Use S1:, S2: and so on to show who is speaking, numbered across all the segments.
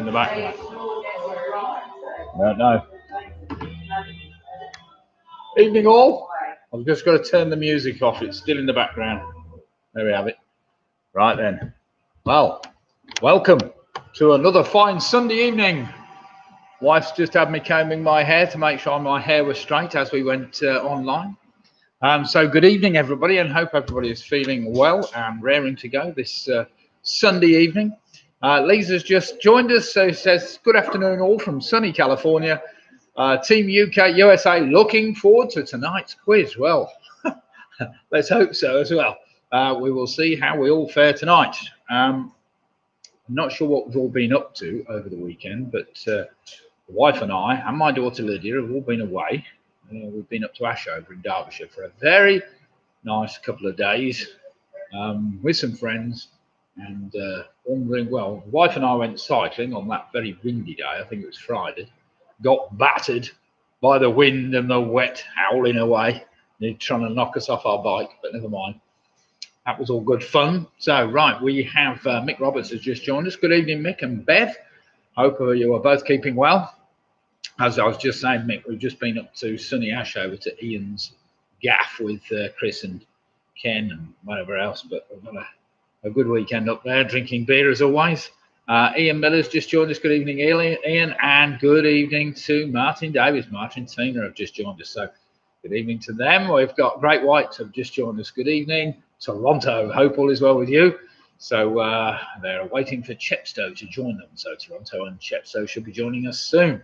S1: in the background? No. Evening all. I've just got to turn the music off. It's still in the background. There we have it. Right then. Well, welcome to another fine Sunday evening. Wife's just had me combing my hair to make sure my hair was straight as we went online. So good evening, everybody, and hope everybody is feeling well and raring to go this Sunday evening. Lisa's just joined us, so says good afternoon all from sunny California. Team UK, USA, looking forward to tonight's quiz. Well, let's hope so as well. We will see how we all fare tonight. I'm not sure what we've all been up to over the weekend, but the wife and I and my daughter Lydia have all been away. We've been up to Ashover in Derbyshire for a very nice couple of days with some friends and wondering, well, the wife and I went cycling on that very windy day. I think it was Friday. Got battered by the wind and the wet howling away. They're trying to knock us off our bike, but never mind. That was all good fun. So, right, we have Mick Roberts has just joined us. Good evening, Mick and Bev. Hope you are both keeping well. As I was just saying, Mick, we've just been up to sunny Ashover to Ian's gaff with Chris and Ken and whatever else, but we've got a good weekend up there, drinking beer as always. Ian Miller's just joined us. Good evening, Ian, and good evening to Martin Davis. Martin Tina have just joined us, so good evening to them. We've got Great Whites have just joined us. Good evening. Toronto, hope all is well with you. So they're waiting for Chepstow to join them, so Toronto and Chepstow should be joining us soon.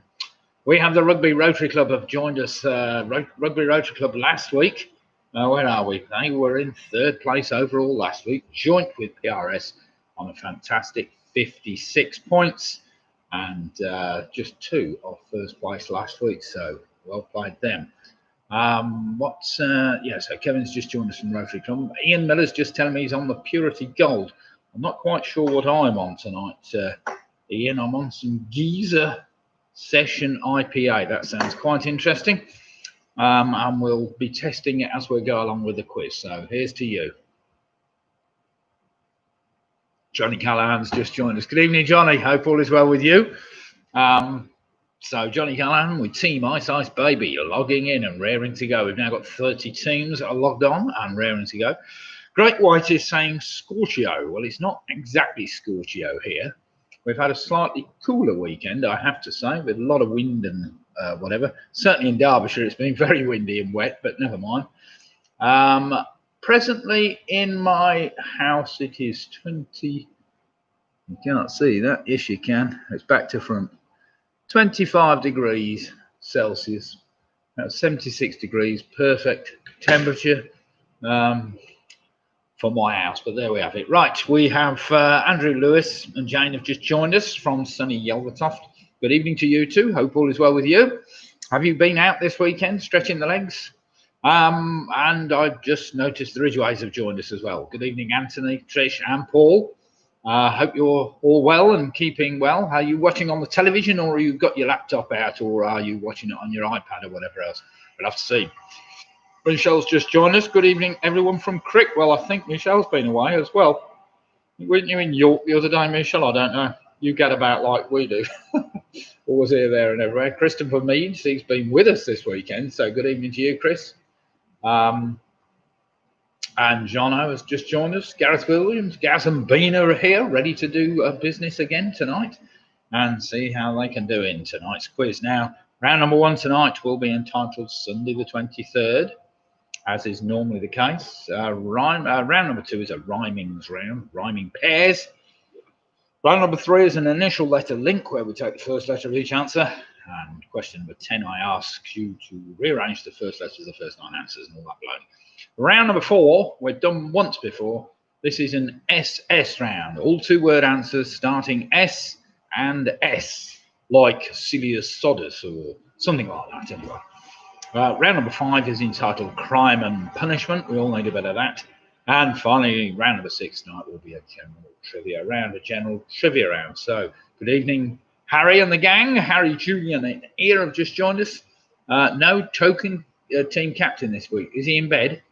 S1: We have the Rugby Rotary Club have joined us. Rugby Rotary Club last week. Where are we? They were in third place overall last week, joint with PRS on a fantastic 56 points and just 2 off first place last week. So well played them. So Kevin's just joined us from Rotary Club. Ian Miller's just telling me he's on the Purity Gold. I'm not quite sure what I'm on tonight, Ian. I'm on some Giza Session IPA. That sounds quite interesting. And we'll be testing it as we go along with the quiz. So here's to you. Johnny Callahan's just joined us. Good evening, Johnny. Hope all is well with you. So Johnny Callahan with Team Ice Baby, you're logging in and raring to go. We've now got 30 teams that are logged on and raring to go. Great White is saying Scorchio. Well, it's not exactly Scorchio here. We've had a slightly cooler weekend, I have to say, with a lot of wind and whatever. Certainly in Derbyshire, it's been very windy and wet, but never mind. Presently in my house, it is 20. You can't see that. Yes, you can. It's back to front. 25 degrees Celsius. That's 76 degrees. Perfect temperature for my house. But there we have it. Right, we have Andrew Lewis and Jane have just joined us from sunny Yelvertoft. Good evening to you too. Hope all is well with you. Have you been out this weekend stretching the legs? And I've just noticed the Ridgeways have joined us as well. Good evening, Anthony, Trish, and Paul. Hope you're all well and keeping well. Are you watching on the television, or you got your laptop out, or are you watching it on your iPad or whatever else? We'll have to see. Michelle's just joined us. Good evening, everyone from Crick. Well, I think Michelle's been away as well. Weren't you in York the other day, Michelle? I don't know. You get about like we do. Always here, there, and everywhere. Christopher Meads, he's been with us this weekend. So good evening to you, Chris. And Jono has just joined us. Gareth Williams, Gaz and Bean are here, ready to do business again tonight and see how they can do in tonight's quiz. Now, round number 1 tonight will be entitled Sunday the 23rd, as is normally the case. Round number 2 is a rhymings round, rhyming pairs. Round number 3 is an initial letter link where we take the first letter of each answer. And question number 10, I ask you to rearrange the first letters of the first 9 answers and all that bloke. Round number 4, we've done once before. This is an SS round. All 2-word answers starting S and S, like Silius Sodus or something like that anyway. Round number 5 is entitled Crime and Punishment. We all need a bit of that. And finally, round number 6 tonight will be a general trivia round, a general trivia round. So, good evening, Harry and the gang. Harry, Julian and Ian have just joined us. No token team captain this week. Is he in bed?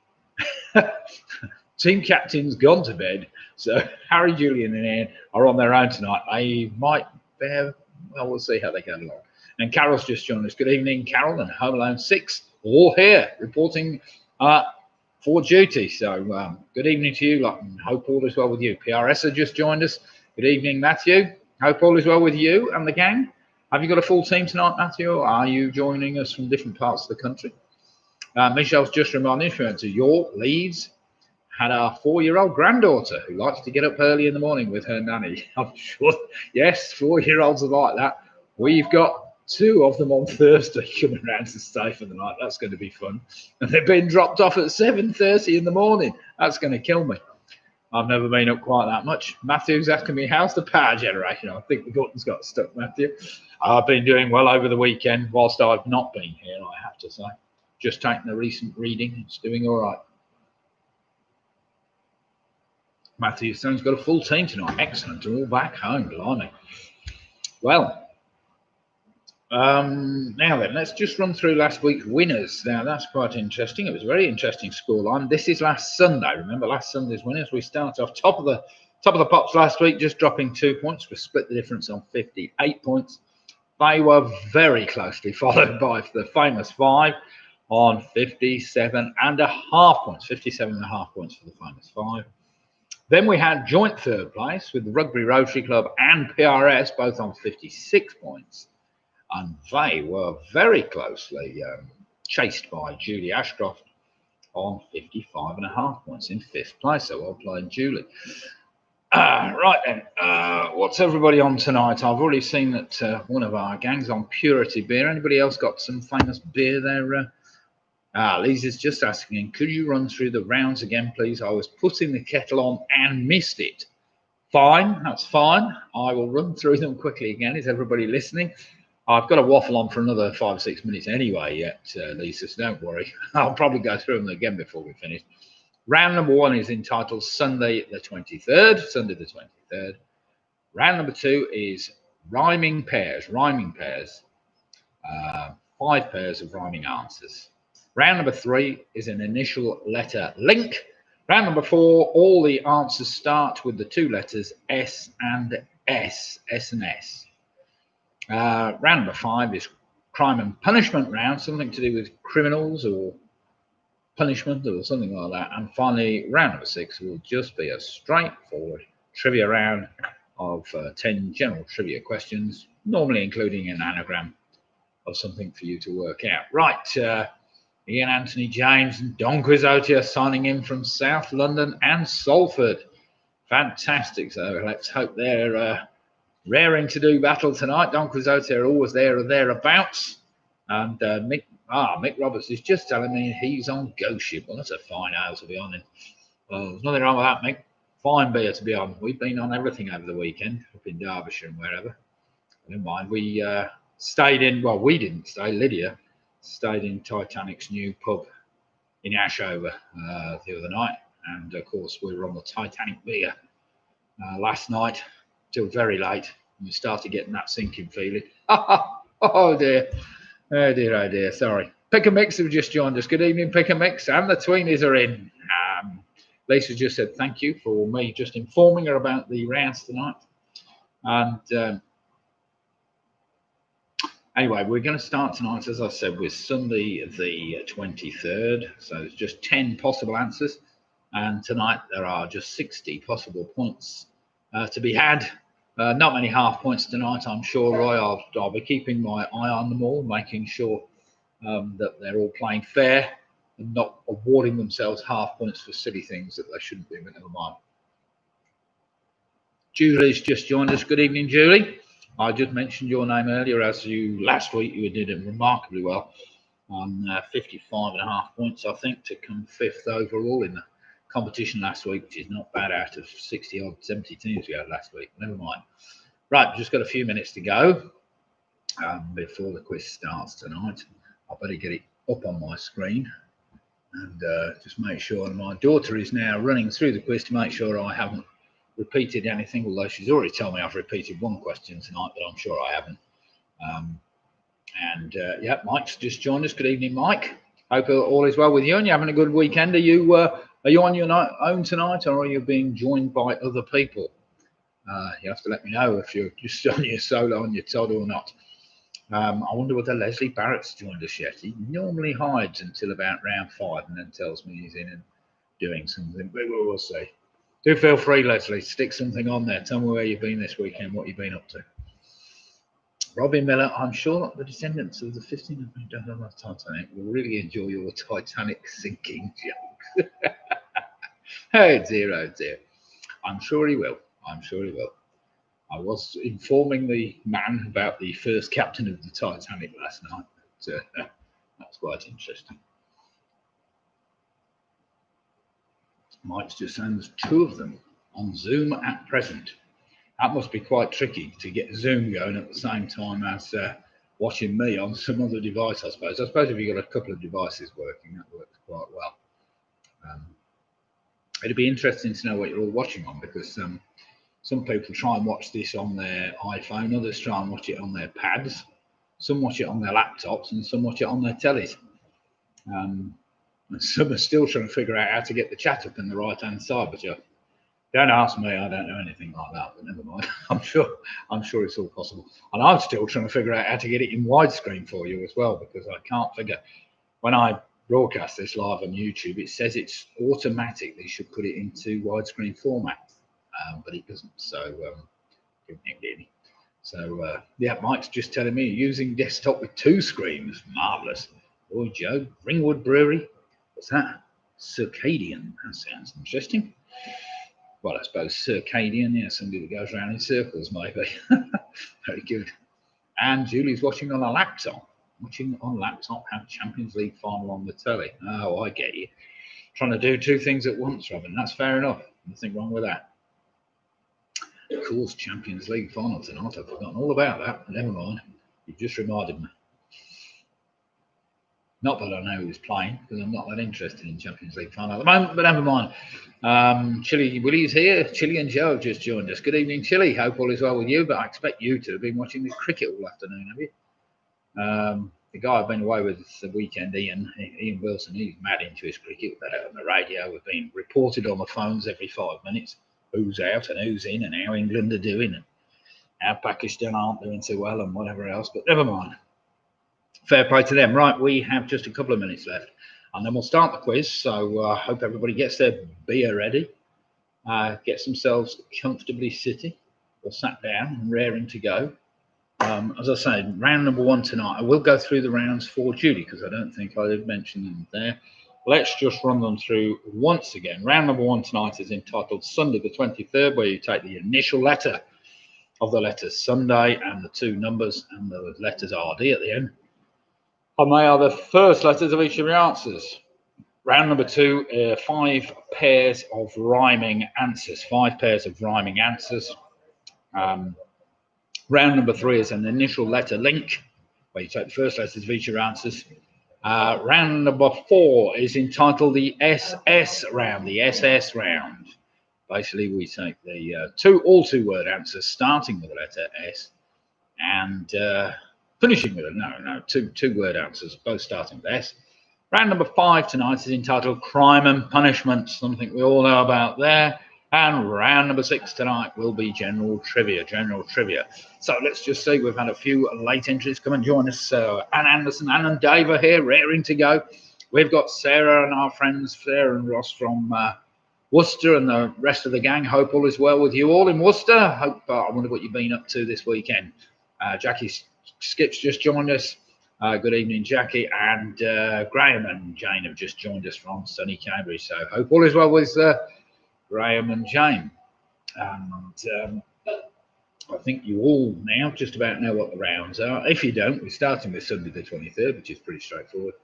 S1: Team captain's gone to bed. So Harry, Julian and Ian are on their own tonight. They might Well, we'll see how they get along. And Carol's just joined us. Good evening, Carol and Home Alone 6, all here reporting for duty. So good evening to you. Hope all is well with you. PRS has just joined us. Good evening, Matthew. Hope all is well with you and the gang. Have you got a full team tonight, Matthew? Or are you joining us from different parts of the country? Michelle's just reminding us we went to York, Leeds, had our 4-year-old granddaughter who likes to get up early in the morning with her nanny. I'm sure, yes, 4-year-olds are like that. We've got 2 of them on Thursday coming around to stay for the night. That's going to be fun. And they've been dropped off at 7:30 in the morning. That's going to kill me. I've never been up quite that much. Matthew's asking me, how's the power generation? I think the button's got stuck, Matthew. I've been doing well over the weekend whilst I've not been here, I have to say. Just taking a recent reading. It's doing all right. Matthew's son's got a full team tonight. Excellent. They're all back home, blimey. Well, now then, let's just run through last week's winners. Now, that's quite interesting. It was a very interesting scoreline. This is last Sunday. Remember last Sunday's winners? We started off top of the pops last week, just dropping 2 points. We split the difference on 58 points. They were very closely followed by the famous 5 on 57.5 points. 57.5 points for the famous 5. Then we had joint third place with the Rugby Rotary Club and PRS, both on 56 points. And they were very closely chased by Julie Ashcroft on 55.5 points in 5th place. So well played, Julie. Right then, what's everybody on tonight? I've already seen that one of our gang's on Purity beer. Anybody else got some famous beer there? Lisa's just asking, could you run through the rounds again, please? I was putting the kettle on and missed it. Fine, that's fine. I will run through them quickly again. Is everybody listening? I've got to waffle on for another 5 or 6 minutes anyway yet, Lisa, so don't worry. I'll probably go through them again before we finish. Round number 1 is entitled Sunday the 23rd. Sunday the 23rd. Round number 2 is rhyming pairs. 5 pairs of rhyming answers. Round number 3 is an initial letter link. Round number 4, all the answers start with the 2 letters S and S. S and S. Round number 5 is crime and punishment round, something to do with criminals or punishment or something like that. And finally, round number 6 will just be a straightforward trivia round of 10 general trivia questions, normally including an anagram of something for you to work out. Right, Ian Anthony James and Don Quixote signing in from South London and Salford. Fantastic. So let's hope they're raring to do battle tonight. Don Quixote are always there or thereabouts. And Mick Roberts is just telling me he's on Ghost Ship. Well, that's a fine ale to be on. Well, there's nothing wrong with that, Mick. Fine beer to be on. We've been on everything over the weekend, up in Derbyshire and wherever. Never mind. We stayed in, well, we didn't stay, Lydia stayed in Titanic's new pub in Ashover the other night. And of course, we were on the Titanic beer last night till very late. And we started getting that sinking feeling. Oh dear. Oh dear, oh dear. Sorry. Pick a Mix have just joined us. Good evening, Pick a Mix. And the Tweenies are in. Lisa just said thank you for me just informing her about the rounds tonight. And anyway, we're going to start tonight, as I said, with Sunday the 23rd. So there's just 10 possible answers. And tonight there are just 60 possible points to be had. Not many half points tonight, I'm sure, Roy. I'll be keeping my eye on them all, making sure that they're all playing fair and not awarding themselves half points for silly things that they shouldn't be, but never mind. Julie's just joined us. Good evening, Julie. I just mentioned your name earlier, as you last week you did it remarkably well on 55.5 points, I think, to come 5th overall in the competition last week, which is not bad out of 60 odd 70 teams we had last week. Never mind. Right, just got a few minutes to go before the quiz starts tonight. I better get it up on my screen and just make sure. And my daughter is now running through the quiz to make sure I haven't repeated anything, although she's already told me I've repeated one question tonight, but I'm sure I haven't. Yeah, Mike's just joined us. Good evening, Mike. Hope all is well with you and you're having a good weekend. Are you on your own tonight, or are you being joined by other people? You have to let me know if you're just on your solo on your Todd or not. I wonder whether Leslie Barrett's joined us yet. He normally hides until about round 5 and then tells me he's in and doing something. But we'll see. Do feel free, Leslie, stick something on there. Tell me where you've been this weekend, what you've been up to. Robin Miller, I'm sure that the descendants of the 15th of Titanic will really enjoy your Titanic sinking jokes. Oh dear, oh dear. I'm sure he will. I'm sure he will. I was informing the man about the first captain of the Titanic last night. So, that's quite interesting. Mike's just saying there's 2 of them on Zoom at present. That must be quite tricky to get Zoom going at the same time as watching me on some other device, I suppose. I suppose if you've got a couple of devices working, that works quite well. It'd be interesting to know what you're all watching on, because some people try and watch this on their iPhone, others try and watch it on their pads, some watch it on their laptops, and some watch it on their tellies. And some are still trying to figure out how to get the chat up in the right-hand side, but don't ask me, I don't know anything like that, but never mind. I'm sure it's all possible. And I'm still trying to figure out how to get it in widescreen for you as well, because I can't figure. When I broadcast this live on YouTube, it says it's automatic. They should put it into widescreen format, but it doesn't. So, yeah, Mike's just telling me using desktop with 2 screens. Marvellous. Boy, Joe, Ringwood Brewery. What's that? Circadian. That sounds interesting. Well, I suppose circadian, yeah, somebody that goes around in circles, maybe. Very good. And Julie's watching on a laptop. Watching on laptop, have Champions League final on the telly. Oh, I get you. Trying to do 2 things at once, Robin. That's fair enough. Nothing wrong with that. Of course, Champions League final tonight. I've forgotten all about that, but never mind. You just reminded me. Not that I know who's playing, because I'm not that interested in Champions League final at the moment, but never mind. Chili Willie's here. Chili and Joe have just joined us. Good evening, Chili. Hope all is well with you, but I expect you to have been watching the cricket all afternoon, have you? The guy I've been away with the weekend, Ian Wilson, he's mad into his cricket. We've had it on the radio. We've been reported on the phones every 5 minutes. Who's out and who's in and how England are doing and how Pakistan aren't doing so well and whatever else, but never mind. Fair play to them. Right, we have just a couple of minutes left and then we'll start the quiz. So I hope everybody gets their beer ready, gets themselves comfortably sitting or sat down and raring to go. As I say, round number 1 tonight. I will go through the rounds for Judy because I don't think I did mention them there. Let's just run them through once again. Round number 1 tonight is entitled Sunday the 23rd, where you take the initial letter of the letters Sunday and the 2 numbers and the letters RD at the end. And they are the first letters of each of your answers. Round number 2, 5 pairs of rhyming answers. 5 pairs of rhyming answers. Round number 3 is an initial letter link, where you take the first letters of each of your answers. Round number 4 is entitled the SS round. The SS round. Basically, we take the all 2-word answers, starting with the letter S, and finishing with it. 2-word answers, both starting with S. Round number 5 tonight is entitled Crime and Punishment, something we all know about there. And round number 6 tonight will be general trivia. So let's just see, we've had a few late entries come and join us. Anne Anderson, Anne and Dave are here, raring to go. We've got Sarah and our friends, Sarah and Ross from Worcester, and the rest of the gang. Hope all is well with you all in Worcester. I wonder what you've been up to this weekend. Jackie Skip's just joined us. Good evening, Jackie. And Graham and Jane have just joined us from sunny Cambridge. So hope all is well with Graham and Jane. And I think you all now just about know what the rounds are. If you don't, we're starting with Sunday the 23rd, which is pretty straightforward.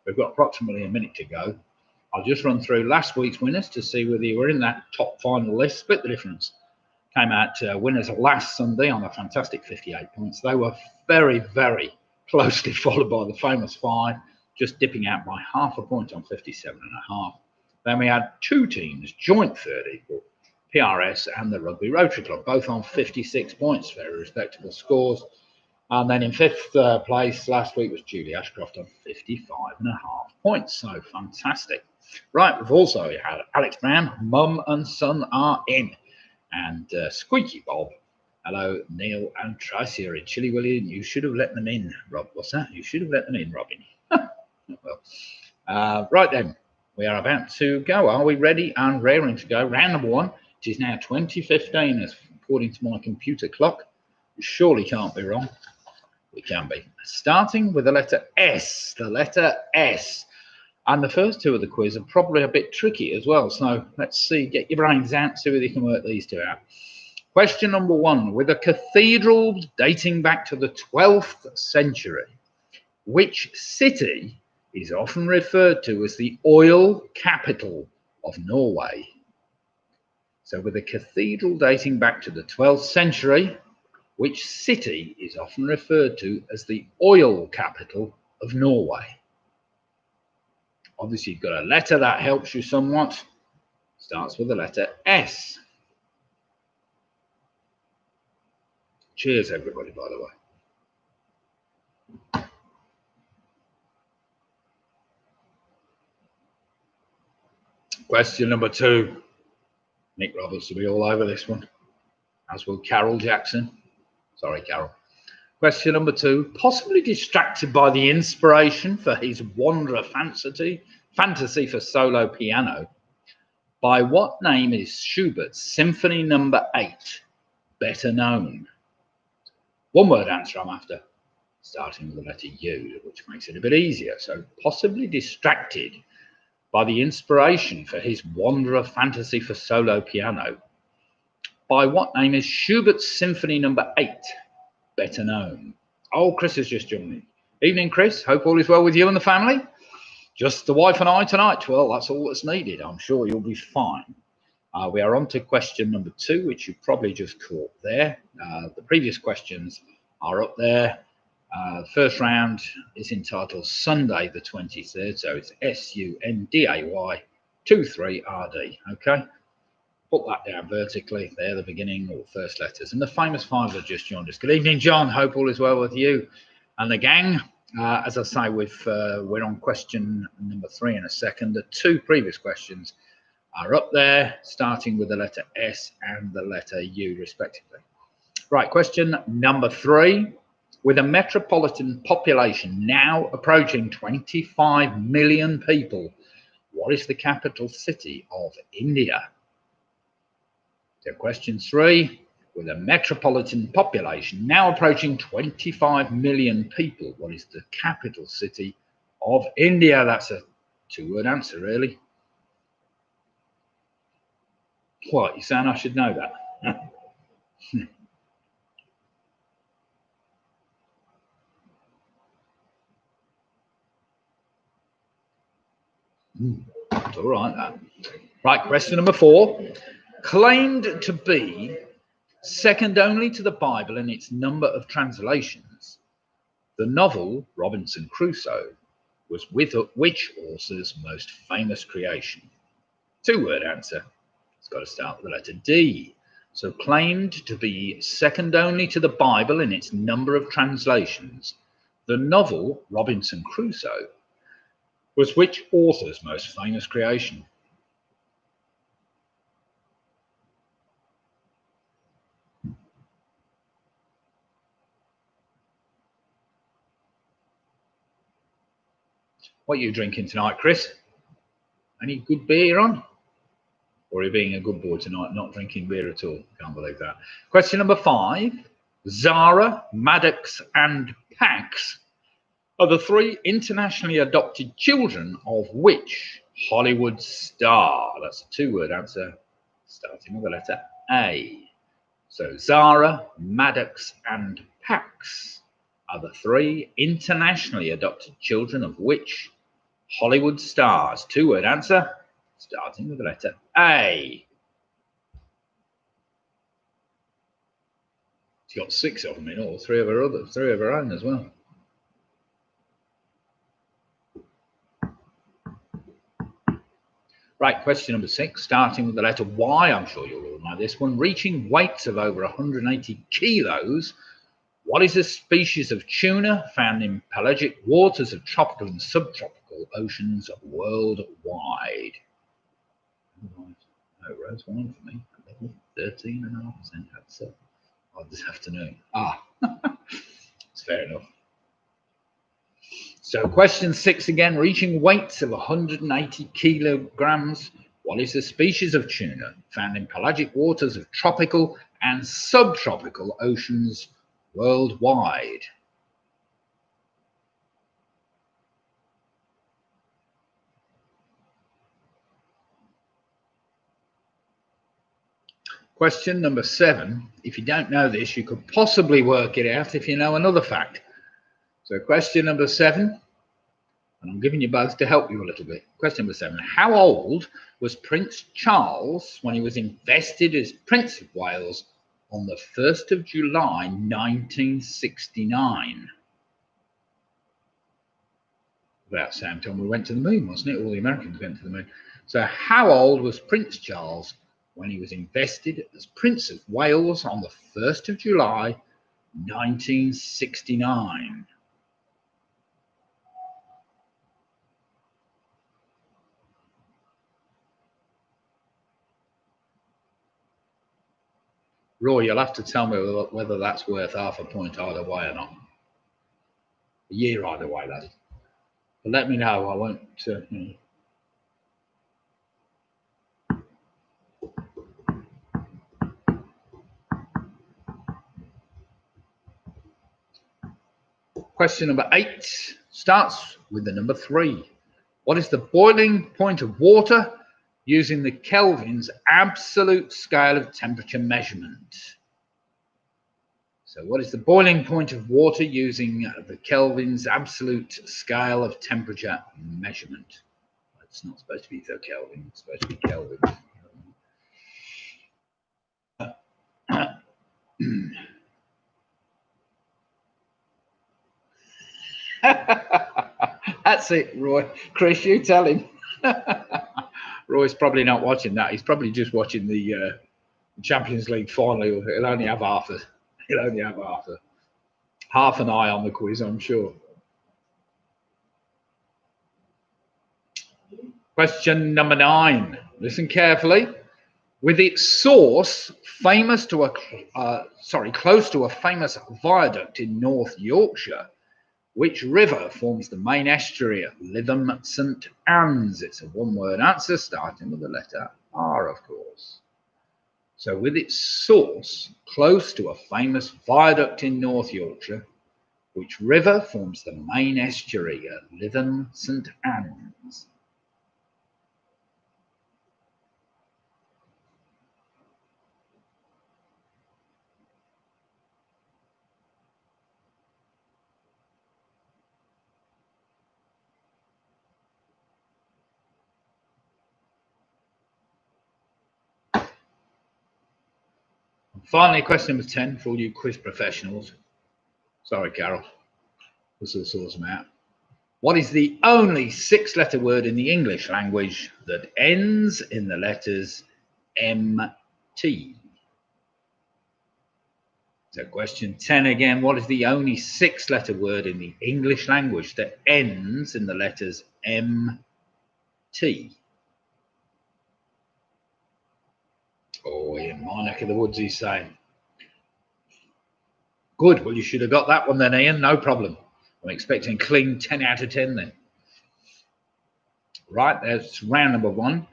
S1: We've got approximately a minute to go. I'll just run through last week's winners to see whether you were in that top final list. Split the difference. Came out winners last Sunday on a fantastic 58 points. They were very, very closely followed by the famous 5, just dipping out by half a point on 57.5. Then we had 2 teams, joint third equal, PRS and the Rugby Rotary Club, both on 56 points, very respectable scores. And then in 5th place last week was Julie Ashcroft on 55.5 points. So fantastic. Right, we've also had Alex Brown, Mum and Son are in. and Squeaky Bob. Hello, Neil and Tracy are in Chilly Willy, and you should have let them in, Rob. What's that? You should have let them in, Robin. Well, right then, we are about to go. Are we ready and raring to go? Round number one. It is now 2015, according to my computer clock. You surely can't be wrong. We can be. Starting with the letter S. The letter S. And the first two of the quiz are probably a bit tricky as well. So let's see. Get your brains out. See whether you can work these two out. Question number one. With a cathedral dating back to the 12th century, which city is often referred to as the oil capital of Norway? So with a cathedral dating back to the 12th century, which city is often referred to as the oil capital of Norway? Obviously, you've got a letter that helps you somewhat. Starts with the letter S. Cheers, everybody, by the way. Question number two. Nick Roberts will be all over this one, as will Carol Jackson. Sorry, Carol. Question number two. Possibly distracted by the inspiration for his Wanderer fantasy for solo piano, by what name is Schubert's Symphony No. 8 better known? One-word answer I'm after, starting with the letter U, which makes it a bit easier. So possibly distracted by the inspiration for his Wanderer fantasy for solo piano, by what name is Schubert's Symphony No. 8 better known? Oh, Chris has just joined me. Evening, Chris. Hope all is well with you and the family. Just the wife and I tonight. Well, that's all that's needed. I'm sure you'll be fine. We are on to question number two, which you probably just caught there. The previous questions are up there. First round is entitled Sunday the 23rd, so it's SUNDAY 23RD. Okay, put that down vertically. They're the beginning or first letters. And the famous five have just joined us. Good evening, John. Hope all is well with you and the gang. As I say, we're on question number three in a second. The two previous questions are up there, starting with the letter S and the letter U, respectively. Right, question number three. With a metropolitan population now approaching 25 million people, what is the capital city of India? So question three. With a metropolitan population now approaching 25 million people, what is the capital city of India? That's a two-word answer, really. What, you saying I should know that? It's all right, that. Right, question number four. Claimed to be second only to the Bible in its number of translations, the novel Robinson Crusoe was with which author's most famous creation? Two-word answer. It's got to start with the letter D. So claimed to be second only to the Bible in its number of translations, the novel Robinson Crusoe was which author's most famous creation? What are you drinking tonight, Chris? Any good beer on? Or are you being a good boy tonight, not drinking beer at all? Can't believe that. Question number five. Zara, Maddox, and Pax are the three internationally adopted children of which Hollywood star? That's a two-word answer, starting with the letter A. So Zara, Maddox, and Pax are the three internationally adopted children of which Hollywood stars? Two-word answer, starting with the letter A. She's got six of them in all, three of her own as well. Right, question number six, starting with the letter Y. I'm sure you'll all know this one. Reaching weights of over 180 kilos, what is a species of tuna found in pelagic waters of tropical and subtropical oceans worldwide? Oh, Rose, one for me. 13.5%. That's this afternoon. It's fair enough. So question 6 again, reaching weights of 180 kilograms. What is the species of tuna found in pelagic waters of tropical and subtropical oceans worldwide? Question number 7. If you don't know this, you could possibly work it out if you know another fact. So question number 7, and I'm giving you both to help you a little bit. Question number 7. How old was Prince Charles when he was invested as Prince of Wales on the 1st of July 1969? About the same time we went to the moon, wasn't it? All the Americans went to the moon. So how old was Prince Charles when he was invested as Prince of Wales on the 1st of July 1969? Roy, you'll have to tell me whether that's worth half a point either way or not. A year either way, that is. But let me know. I won't. Question number 8 starts with the number 3. What is the boiling point of water using the Kelvin's absolute scale of temperature measurement? So what is the boiling point of water using the Kelvin's absolute scale of temperature measurement? It's not supposed to be the Kelvin, it's supposed to be Kelvin. That's it, Roy. Chris, you tell him. Roy's probably not watching that. He's probably just watching the Champions League final. He'll only have half an eye on the quiz, I'm sure. Question number 9. Listen carefully. With its source close to a famous viaduct in North Yorkshire, which river forms the main estuary at Lytham St Anne's? It's a one-word answer starting with the letter R, of course. So with its source close to a famous viaduct in North Yorkshire, which river forms the main estuary at Lytham St Anne's? Finally, question number 10 for all you quiz professionals. Sorry, Carol. This will sort them out. What is the only 6-letter word in the English language that ends in the letters MT? So question 10 again. What is the only 6-letter word in the English language that ends in the letters MT? Oh, in my neck of the woods, he's saying. Good. Well, you should have got that one then, Ian. No problem. I'm expecting clean 10 out of 10 then. Right, that's round number 1.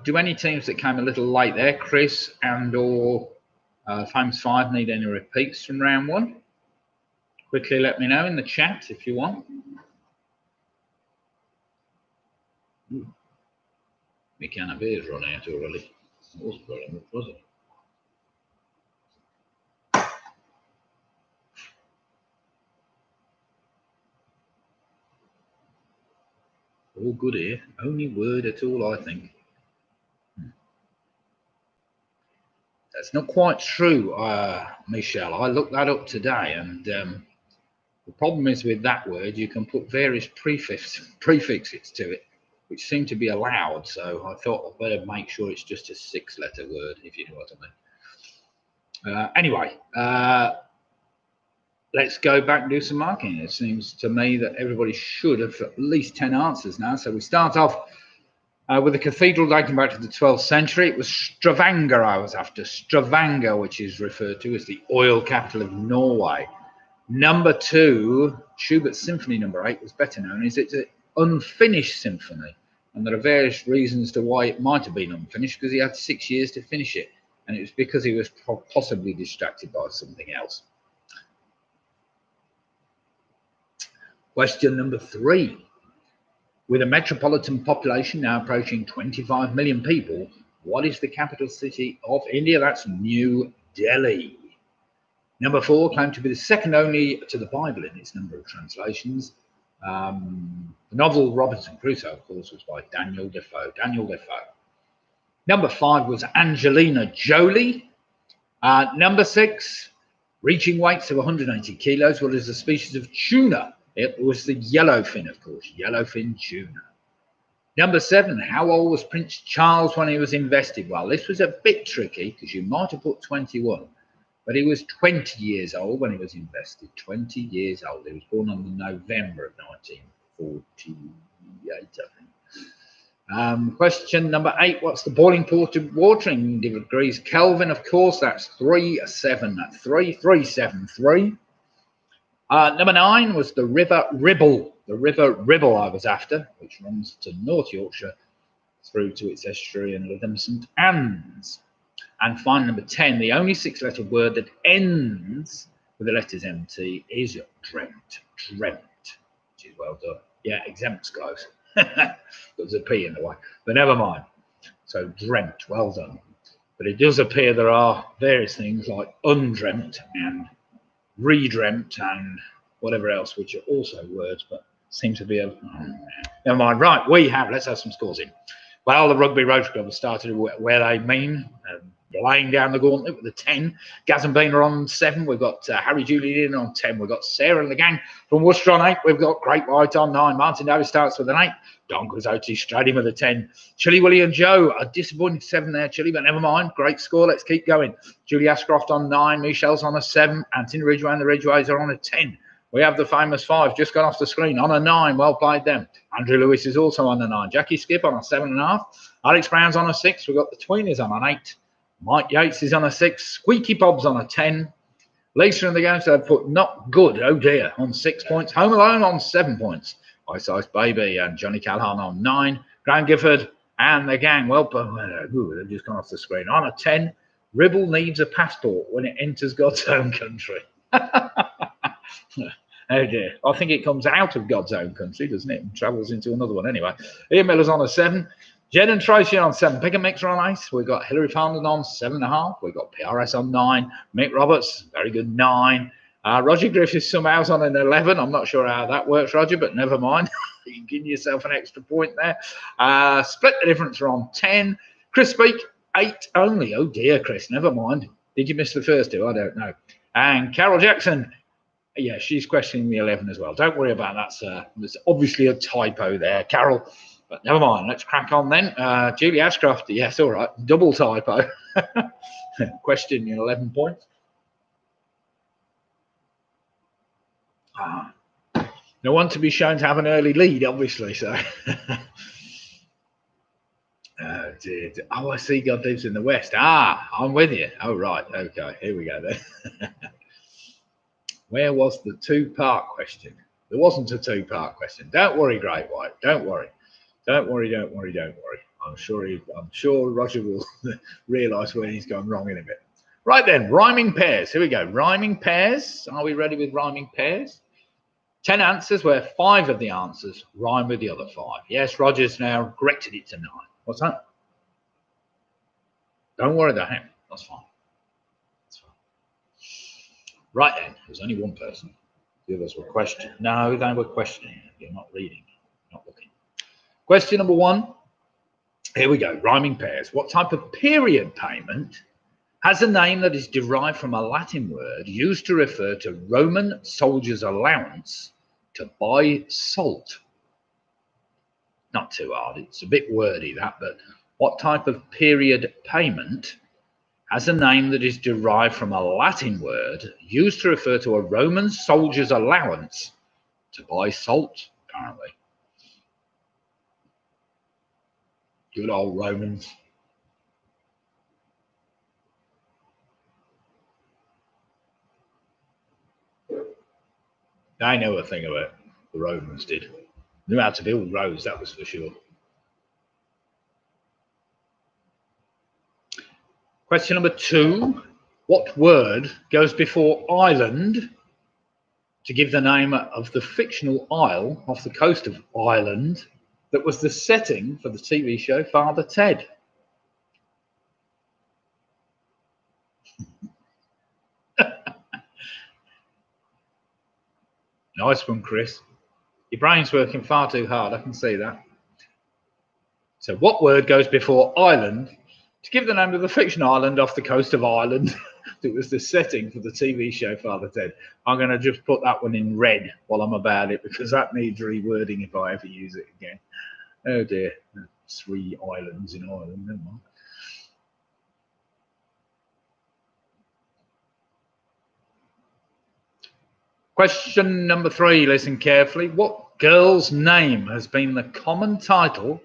S1: Do any teams that came a little late there, Chris and or Famous 5, need any repeats from round 1? Quickly let me know in the chat if you want. My can of beer's run out already. It wasn't very much, was it? All good here. Only word at all, I think. That's not quite true, Michelle. I looked that up today, and the problem is with that word, you can put various prefixes to it, which seem to be allowed. So I thought I'd better make sure it's just a 6-letter word, if you know what I mean. Anyway, let's go back and do some marking. It seems to me that everybody should have at least 10 answers now. So we start off with a cathedral dating back to the 12th century. It was Stavanger I was after. Stavanger, which is referred to as the oil capital of Norway. Number 2, Schubert's Symphony Number 8 was better known as it's an unfinished symphony. And there are various reasons to why it might have been unfinished, because he had 6 years to finish it. And it was because he was possibly distracted by something else. Question number 3. With a metropolitan population now approaching 25 million people, what is the capital city of India? That's New Delhi. Number 4, claimed to be the second only to the Bible in its number of translations. The novel Robinson Crusoe, of course, was by Daniel Defoe. Number 5 was Angelina Jolie. Number 6, reaching weights of 180 kilos, what is a species of tuna? It was the yellowfin, of course, yellowfin tuna. Number 7, how old was Prince Charles when he was invested? Well, this was a bit tricky because you might have put 21, but he was 20 years old when he was invested. 20 years old. He was born on the November of 1948, I think. Question number 8, what's the boiling point of water in degrees Kelvin? Of course, that's 373. Number 9 was the River Ribble. The River Ribble I was after, which runs to North Yorkshire through to its estuary in Lytham St Anne's. And finally, number 10, the only 6-letter word that ends with the letters MT is dreamt. Dreamt, which is well done. Yeah, exempt's close. There's a P in the way, but never mind. So dreamt, well done. But it does appear there are various things like undreamt and redreamt and whatever else, which are also words, but seem to be a... Never mind. Right, let's have some scores in. Well, the Rugby Rotary Club has started where they mean, laying down the gauntlet with a 10. Gaz and Bean are on 7. We've got Harry Julian on 10. We've got Sarah and the gang from Worcester on 8. We've got Great White on 9. Martin Davis starts with an 8. Don Quixote straight in with a 10. Chilly Willie and Joe are disappointing 7 there, Chilly, but never mind. Great score. Let's keep going. Julie Ashcroft on 9. Michelle's on a 7. Anthony Ridgway and the Ridgways are on a 10. We have the famous 5 just gone off the screen on a 9. Well played them. Andrew Lewis is also on a 9. Jackie Skip on a 7.5. Alex Brown's on a 6. We've got the Tweeners on an 8. Mike Yates is on a 6. Squeaky Bob's on a 10. Lisa and the gang have put not good, oh dear, on 6 points. Home Alone on 7 points. Ice Ice Baby and Johnny Callahan on 9. Graham Gifford and the gang, well, they've just gone off the screen, on a 10. Ribble needs a passport when it enters God's own country. Oh dear. I think it comes out of God's own country, doesn't it? And travels into another one anyway. Ian Miller's on a 7. Jen and Tracy on 7. Pick and Mix are on 8. We've got Hilary Farndon on 7.5. We've got PRS on 9. Mick Roberts, very good, 9. Roger Griffiths somehow's on an 11. I'm not sure how that works, Roger, but never mind. You can give yourself an extra point there. Split the Difference are on 10. Chris Speak, 8 only. Oh dear, Chris, never mind. Did you miss the first 2? I don't know. And Carol Jackson, yeah, she's questioning the 11 as well. Don't worry about that, sir. There's obviously a typo there, Carol. But never mind. Let's crack on then. Julie Ashcroft, yes, all right. Double typo. Question 11 points. No one to be shown to have an early lead, obviously. So, oh dear. Oh, I see. God lives in the West. I'm with you. Oh right. Okay. Here we go then. Where was the 2-part question? There wasn't a 2-part question. Don't worry, Great White. Don't worry. Don't worry. I'm sure Roger will realise when he's gone wrong in a bit. Right then, rhyming pairs. Here we go. Rhyming pairs. Are we ready with rhyming pairs? 10 answers where 5 of the answers rhyme with the other 5. Yes, Roger's now corrected it to 9. What's that? Don't worry, that's fine. Right then, there's only one person. The others were questioning. No, they were questioning. You're not reading, not looking. Question number 1. Here we go. Rhyming pairs. What type of period payment has a name that is derived from a Latin word used to refer to Roman soldiers' allowance to buy salt? Not too hard. It's a bit wordy, that, but what type of period payment has a name that is derived from a Latin word used to refer to a Roman soldier's allowance to buy salt, apparently? Good old Romans. They know a thing about it. The Romans did. Knew how to build roads, that was for sure. Question number 2. What word goes before island to give the name of the fictional isle off the coast of Ireland that was the setting for the TV show Father Ted? Nice one, Chris. Your brain's working far too hard, I can see that. So what word goes before island to give the name of the fictional island off the coast of Ireland that was the setting for the TV show Father Ted? I'm going to just put that one in red while I'm about it, because that needs rewording if I ever use it again. Oh dear. 3 islands in Ireland, never mind. Question number 3, listen carefully. What girl's name has been the common title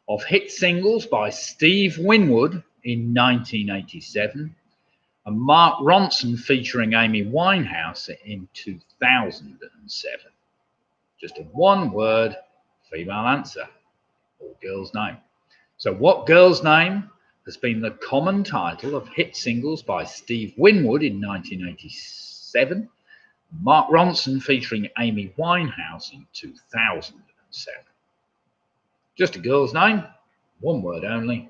S1: of hit singles by Steve Winwood in 1987 and Mark Ronson featuring Amy Winehouse in 2007? Just a one-word female answer, or girl's name. So what girl's name has been the common title of hit singles by Steve Winwood in 1987, Mark Ronson featuring Amy Winehouse in 2007? Just a girl's name, one word only.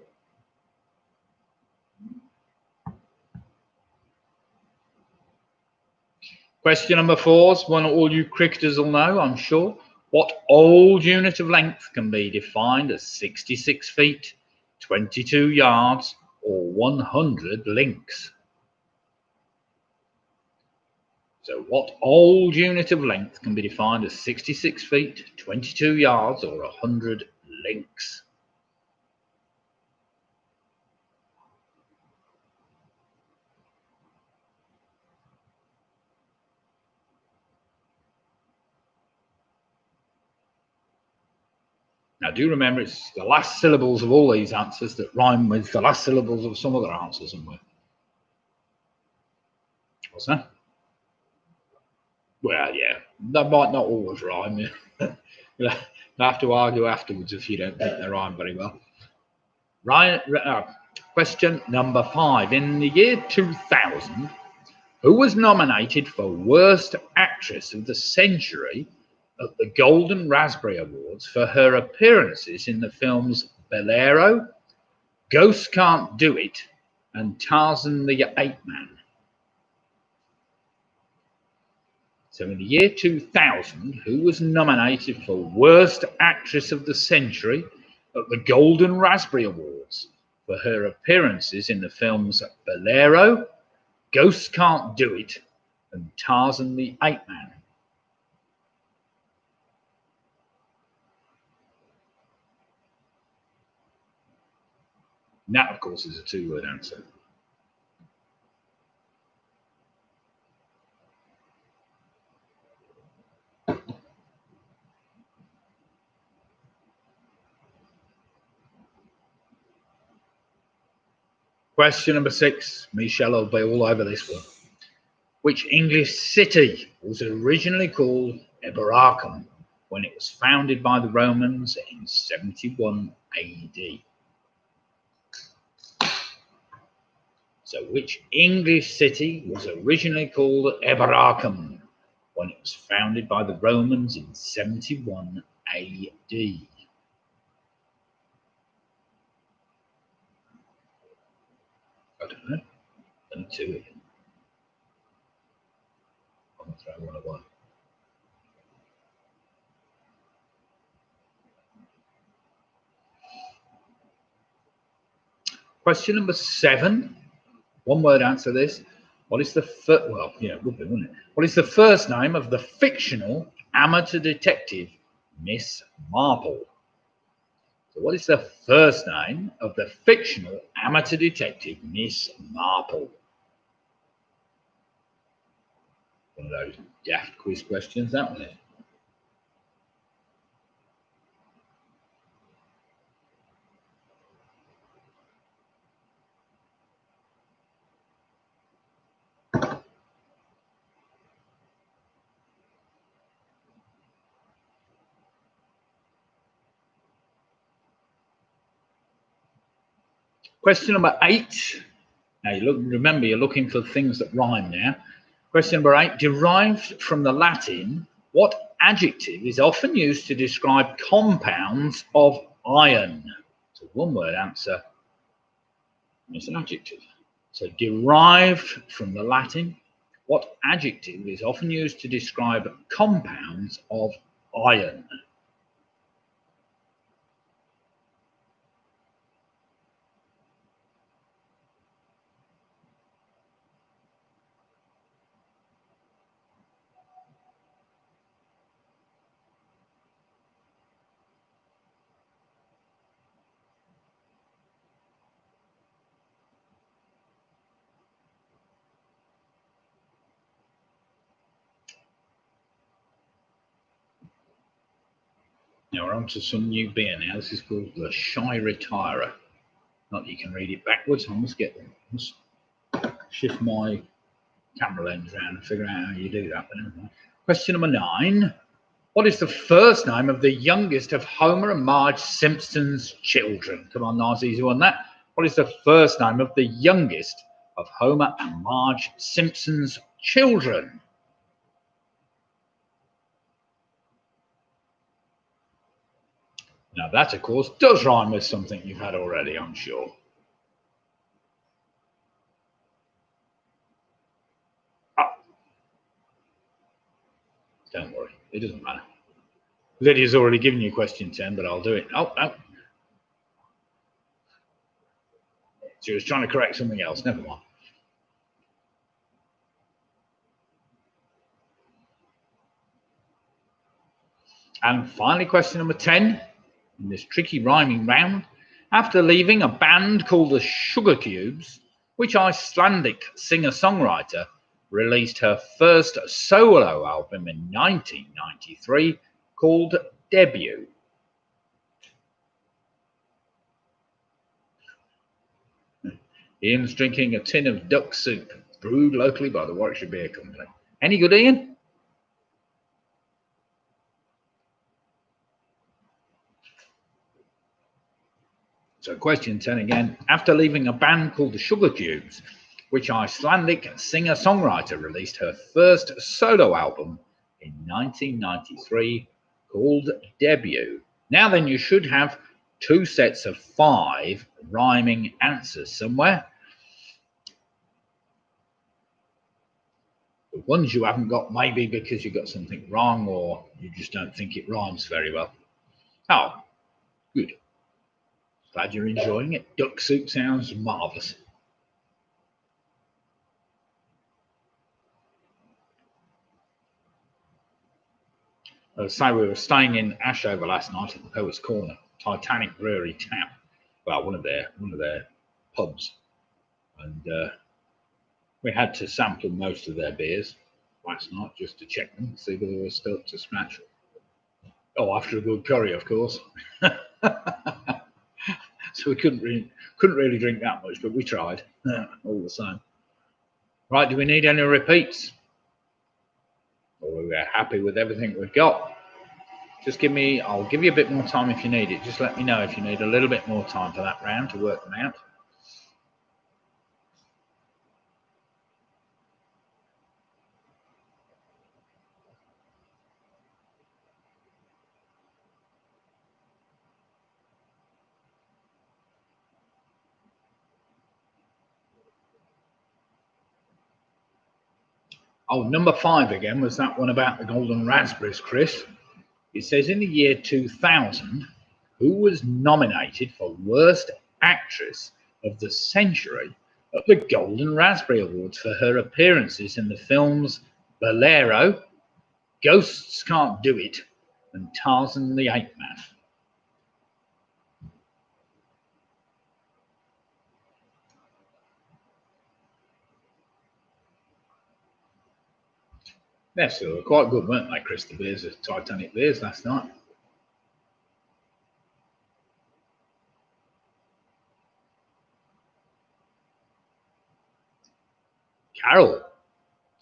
S1: Question number 4 is one all you cricketers will know, I'm sure. What old unit of length can be defined as 66 feet, 22 yards, or 100 links? So what old unit of length can be defined as 66 feet, 22 yards, or 100 links? Now do remember, it's the last syllables of all these answers that rhyme with the last syllables of some other answers somewhere. What's that? Well, yeah, that might not always rhyme. You'll have to argue afterwards if you don't think they rhyme very well. Right, question number 5. In the year 2000, who was nominated for Worst Actress of the Century at the Golden Raspberry Awards for her appearances in the films Bolero, Ghosts Can't Do It, and Tarzan the Ape Man? So in the year 2000, who was nominated for Worst Actress of the Century at the Golden Raspberry Awards for her appearances in the films Bolero, Ghosts Can't Do It, and Tarzan the Ape Man? And that, of course, is a 2-word answer. Question number 6. Michelle will be all over this one. Which English city was originally called Eboracum when it was founded by the Romans in 71 AD? So which English city was originally called Eboracum when it was founded by the Romans in 71 AD? I don't know. Only 2 again. I'm going to throw one away. Question number 7. One-word answer this. What is the first? Well, yeah, it would be, wouldn't it? What is the first name of the fictional amateur detective Miss Marple? So what is the first name of the fictional amateur detective Miss Marple? One of those daft quiz questions, that one is. Question number 8. Now, remember, you're looking for things that rhyme now. Question number 8. Derived from the Latin, what adjective is often used to describe compounds of iron? It's a one-word answer. It's an adjective. So, derived from the Latin, what adjective is often used to describe compounds of iron? Now we're on to some new beer now. This is called the Shy Retirer. Not that you can read it backwards. I must shift my camera lens around and figure out how you do that. But anyway. Question number 9. What is the first name of the youngest of Homer and Marge Simpson's children? Come on, nice easy one that. What is the first name of the youngest of Homer and Marge Simpson's children? Now that, of course, does rhyme with something you've had already, I'm sure. Don't worry, it doesn't matter. Lydia's already given you question 10, but I'll do it. Oh, no. She was trying to correct something else. Never mind. And finally, question number 10 in this tricky rhyming round. After leaving a band called the Sugar Cubes, which Icelandic singer-songwriter released her first solo album in 1993 called Debut. Ian's drinking a tin of duck soup, brewed locally by the Warwickshire Beer Company. Any good, Ian? So question 10 again. After leaving a band called the Sugar Cubes, which Icelandic singer-songwriter released her first solo album in 1993 called Debut. Now then, you should have 2 sets of 5 rhyming answers somewhere. The ones you haven't got maybe because you got something wrong or you just don't think it rhymes very well. Oh, good. Glad you're enjoying it. Duck soup sounds marvellous. We were staying in Ashover last night at the Poets Corner, Titanic Brewery Tap. Well, one of their pubs, and we had to sample most of their beers last night just to check them, see whether they were still up to scratch. Oh, after a good curry, of course. So we couldn't really drink that much, but we tried all the same. Right, do we need any repeats? Or we're happy with everything we've got? Just I'll give you a bit more time if you need it. Just let me know if you need a little bit more time for that round to work them out. Oh, number 5 again was that one about the golden raspberries, Chris. It says in the year 2000, who was nominated for Worst Actress of the Century at the Golden Raspberry Awards for her appearances in the films Bolero, Ghosts Can't Do It, and Tarzan the Ape Man. Yes, they were quite good, weren't they, Chris? The beers, the Titanic beers last night. Carol,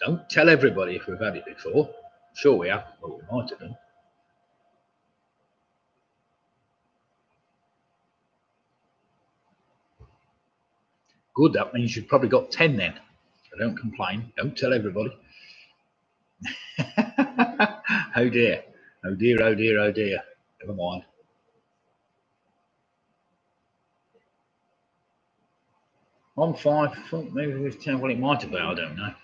S1: don't tell everybody if we've had it before. I'm sure we have, but we might have done. Good, that means you've probably got 10 then. So don't complain. Don't tell everybody. Oh dear. Oh dear, oh dear, oh dear. Never mind. On 5, maybe it was 10. Well, it might have been, I don't know.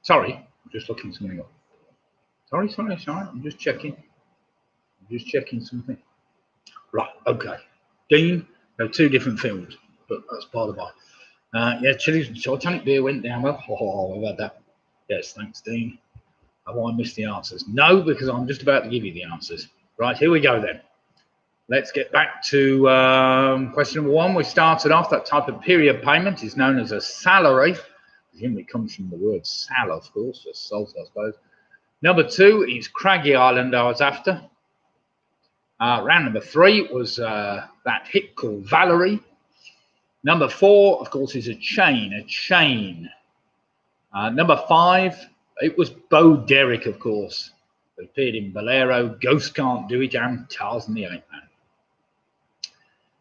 S1: Sorry, I'm just looking something up. Sorry. I'm just checking. Something. Right, okay. Dean, there are 2 different films, but that's part of it. Yeah, Chili's Titanic beer went down well. Oh, we've had that. Yes, thanks, Dean. Have I missed the answers? No, because I'm just about to give you the answers. Right, here we go then. Let's get back to question number 1. We started off, that type of period payment is known as a salary. Presumably comes from the word sal, of course, for salt, I suppose. Number 2 is Craggy Island I was after. Round number 3 was that hit called Valerie. Number 4, of course, is a chain. Number 5, it was Bo Derek, of course. He appeared in Bolero, Ghost Can't Do It, and Tarzan the Ape Man.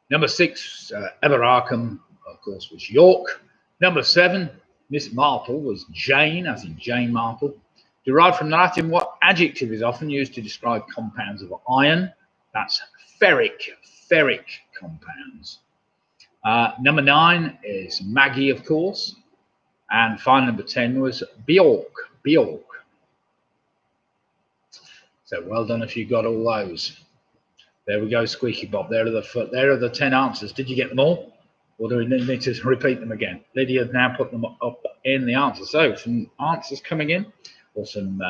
S1: Number 6, Ever Arkham, of course, was York. Number 7, Miss Marple was Jane, as in Jane Marple. Derived from the Latin, what adjective is often used to describe compounds of iron? That's ferric compounds. Number 9 is Maggie, of course. And final number 10 was Bjork. So well done if you got all those. There we go, Squeaky Bob. There are the 10 answers. Did you get them all? Or do we need to repeat them again? Lydia now put them up in the answers. So some answers coming in, or some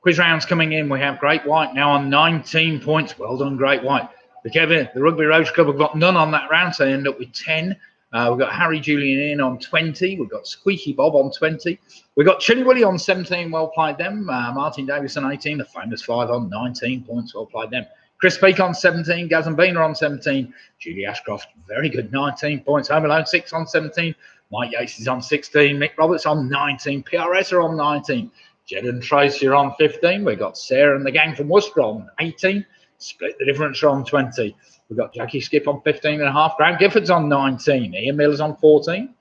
S1: quiz rounds coming in. We have Great White now on 19 points. Well done, Great White. The Rugby Rose Club have got none on that round, so they end up with 10. We've got Harry Julian in on 20. We've got Squeaky Bob on 20. We've got Chilly Willy on 17. Well played them. Martin Davis on 18. The famous 5 on 19 points. Well played them. Chris Peake on 17. Gaz and Beaner on 17. Julie Ashcroft, very good, 19 points. Home Alone 6 on 17. Mike Yates is on 16. Mick Roberts on 19. PRS are on 19. Jed and Tracy are on 15. We've got Sarah and the gang from Worcester on 18. Split the Difference are on 20. We've got Jackie Skip on 15.5. Grant Gifford's on 19. Ian Miller's on 14.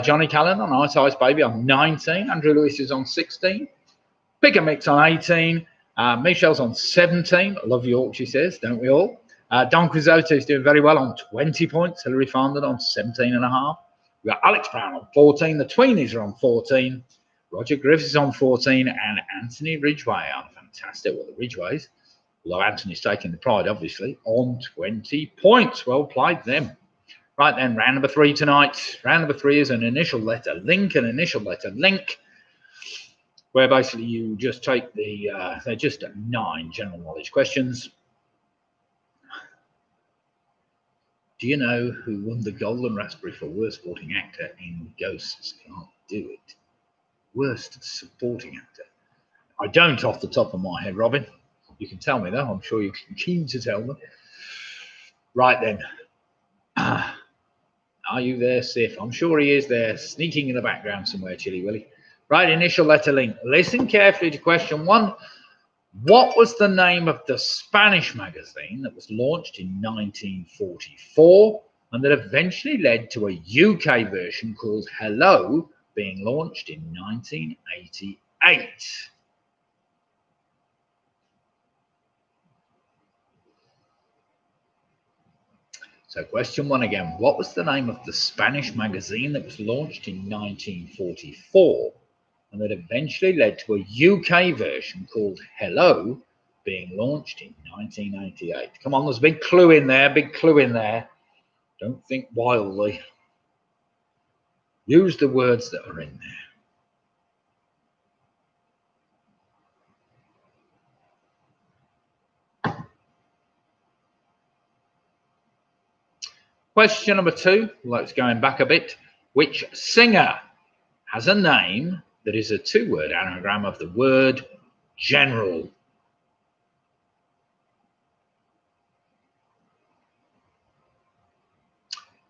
S1: Johnny Callan on Ice Baby on 19. Andrew Lewis is on 16. Bigger Mix on 18. Michelle's on 17. I love York, she says, don't we all? Don Quixote is doing very well on 20 points. Hilary Farndon on 17.5. We've got Alex Brown on 14. The Tweenies are on 14. Roger Griffiths on 14. And Anthony Ridgway on fantastic. Well, the Ridgways, although Anthony's taking the pride, obviously, on 20 points. Well played them. Right then, round number 3 tonight. Round number 3 is an initial letter link, where basically you just take they're just 9 general knowledge questions. Do you know who won the Golden Raspberry for Worst Supporting Actor in Ghosts Can't Do It? Worst Supporting Actor. I don't off the top of my head, Robin. You can tell me though. I'm sure you're keen to tell me. Right then. Are you there, Sif? I'm sure he is there, sneaking in the background somewhere, Chilly Willy. Right, initial letter link. Listen carefully to question 1. What was the name of the Spanish magazine that was launched in 1944 and that eventually led to a UK version called Hello, being launched in 1988? So question 1 again. What was the name of the Spanish magazine that was launched in 1944 and that eventually led to a UK version called Hello, being launched in 1988? Come on, there's a big clue in there. Don't think wildly. Use the words that are in there. Question number 2, let's going back a bit. Which singer has a name that is a 2-word anagram of the word general?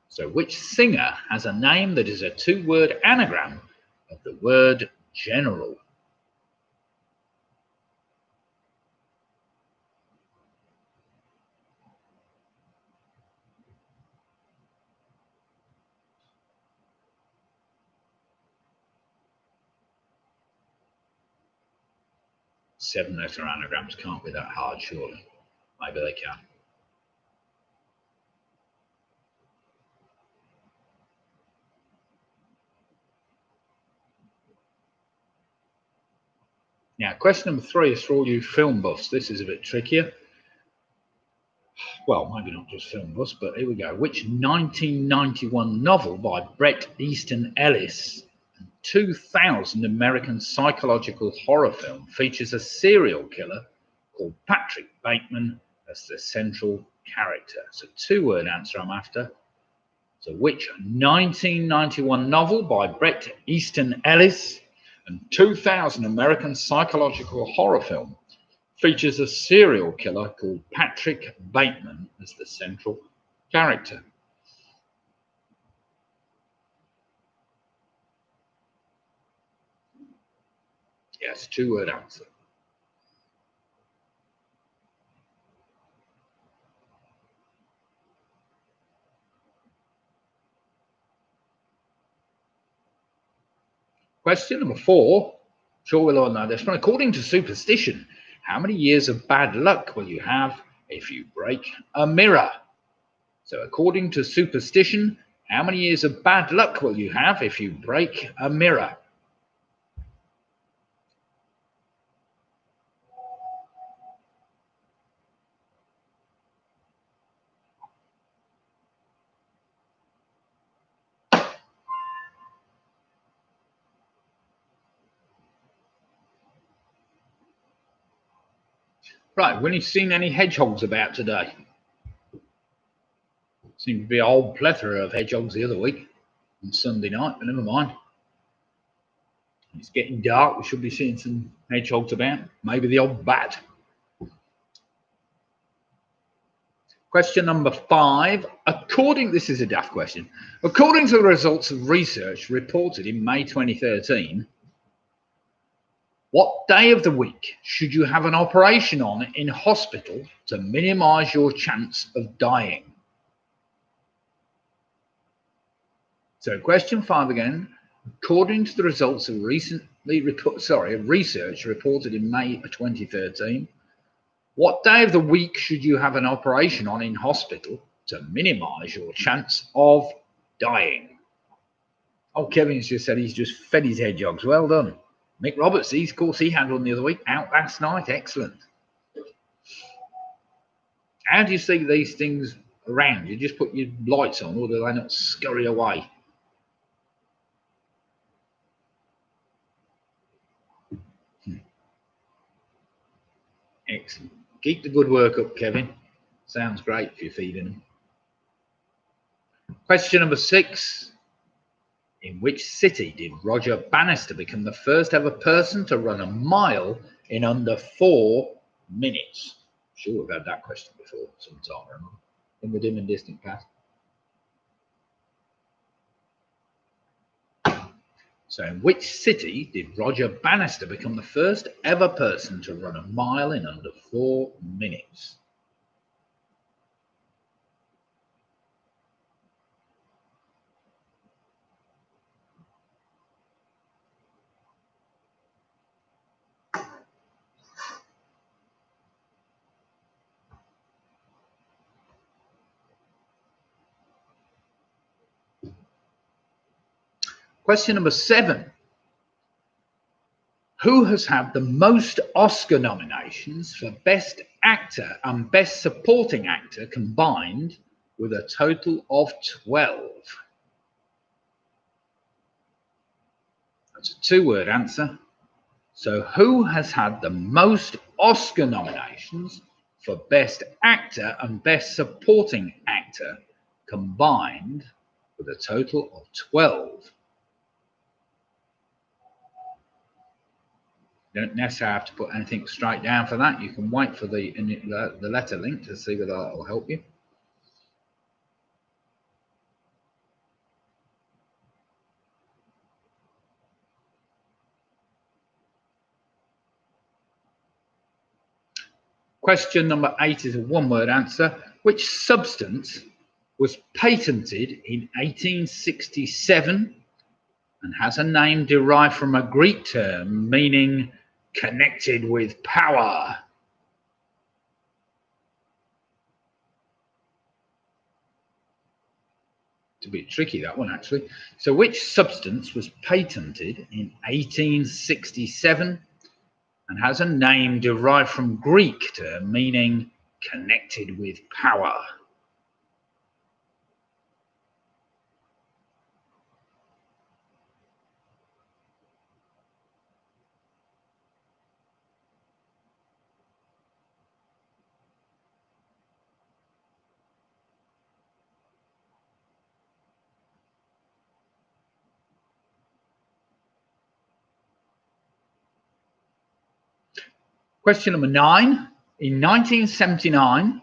S1: So which singer has a name that is a 2-word anagram of the word general? Seven-letter anagrams can't be that hard, surely. Maybe they can. Now, question number 3 is for all you film buffs. This is a bit trickier. Well, maybe not just film buffs, but here we go. Which 1991 novel by Bret Easton Ellis and 2000 American psychological horror film features a serial killer called Patrick Bateman as the central character? So 2-word answer I'm after. So which 1991 novel by Bret Easton Ellis and 2000 American psychological horror film features a serial killer called Patrick Bateman as the central character? Yes, 2-word answer. Question number 4. Sure, we'll all know this one. According to superstition, how many years of bad luck will you have if you break a mirror? So according to superstition, how many years of bad luck will you have if you break a mirror? Right, when you seen any hedgehogs about today? Seemed to be a whole plethora of hedgehogs the other week on Sunday night, but never mind. It's getting dark. We should be seeing some hedgehogs about. Maybe the old bat. Question number 5. This is a daft question. According to the results of research reported in May 2013, what day of the week should you have an operation on in hospital to minimize your chance of dying? So question 5 again. According to the results of research reported in May 2013, what day of the week should you have an operation on in hospital to minimize your chance of dying? Oh, Kevin's just said he's just fed his hedgehogs. Well done. Mick Roberts, of course, he had one the other week, out last night. Excellent. How do you see these things around? You just put your lights on, or do they not scurry away? Excellent. Keep the good work up, Kevin. Sounds great if you're feeding them. Question number 6. In which city did Roger Bannister become the first ever person to run a mile in under 4 minutes? I'm sure we've had that question before sometime or another in the dim and distant past. So in which city did Roger Bannister become the first ever person to run a mile in under 4 minutes? Question number 7. Who has had the most Oscar nominations for Best Actor and Best Supporting Actor combined with a total of 12? That's a 2-word answer. So who has had the most Oscar nominations for Best Actor and Best Supporting Actor combined with a total of 12. You don't necessarily have to put anything straight down for that. You can wait for the letter link to see whether that will help you. Question number 8 is a one-word answer. Which substance was patented in 1867 and has a name derived from a Greek term meaning connected with power? It's a bit tricky, that one, actually. So which substance was patented in 1867 and has a name derived from Greek term meaning connected with power? Question number 9. In 1979,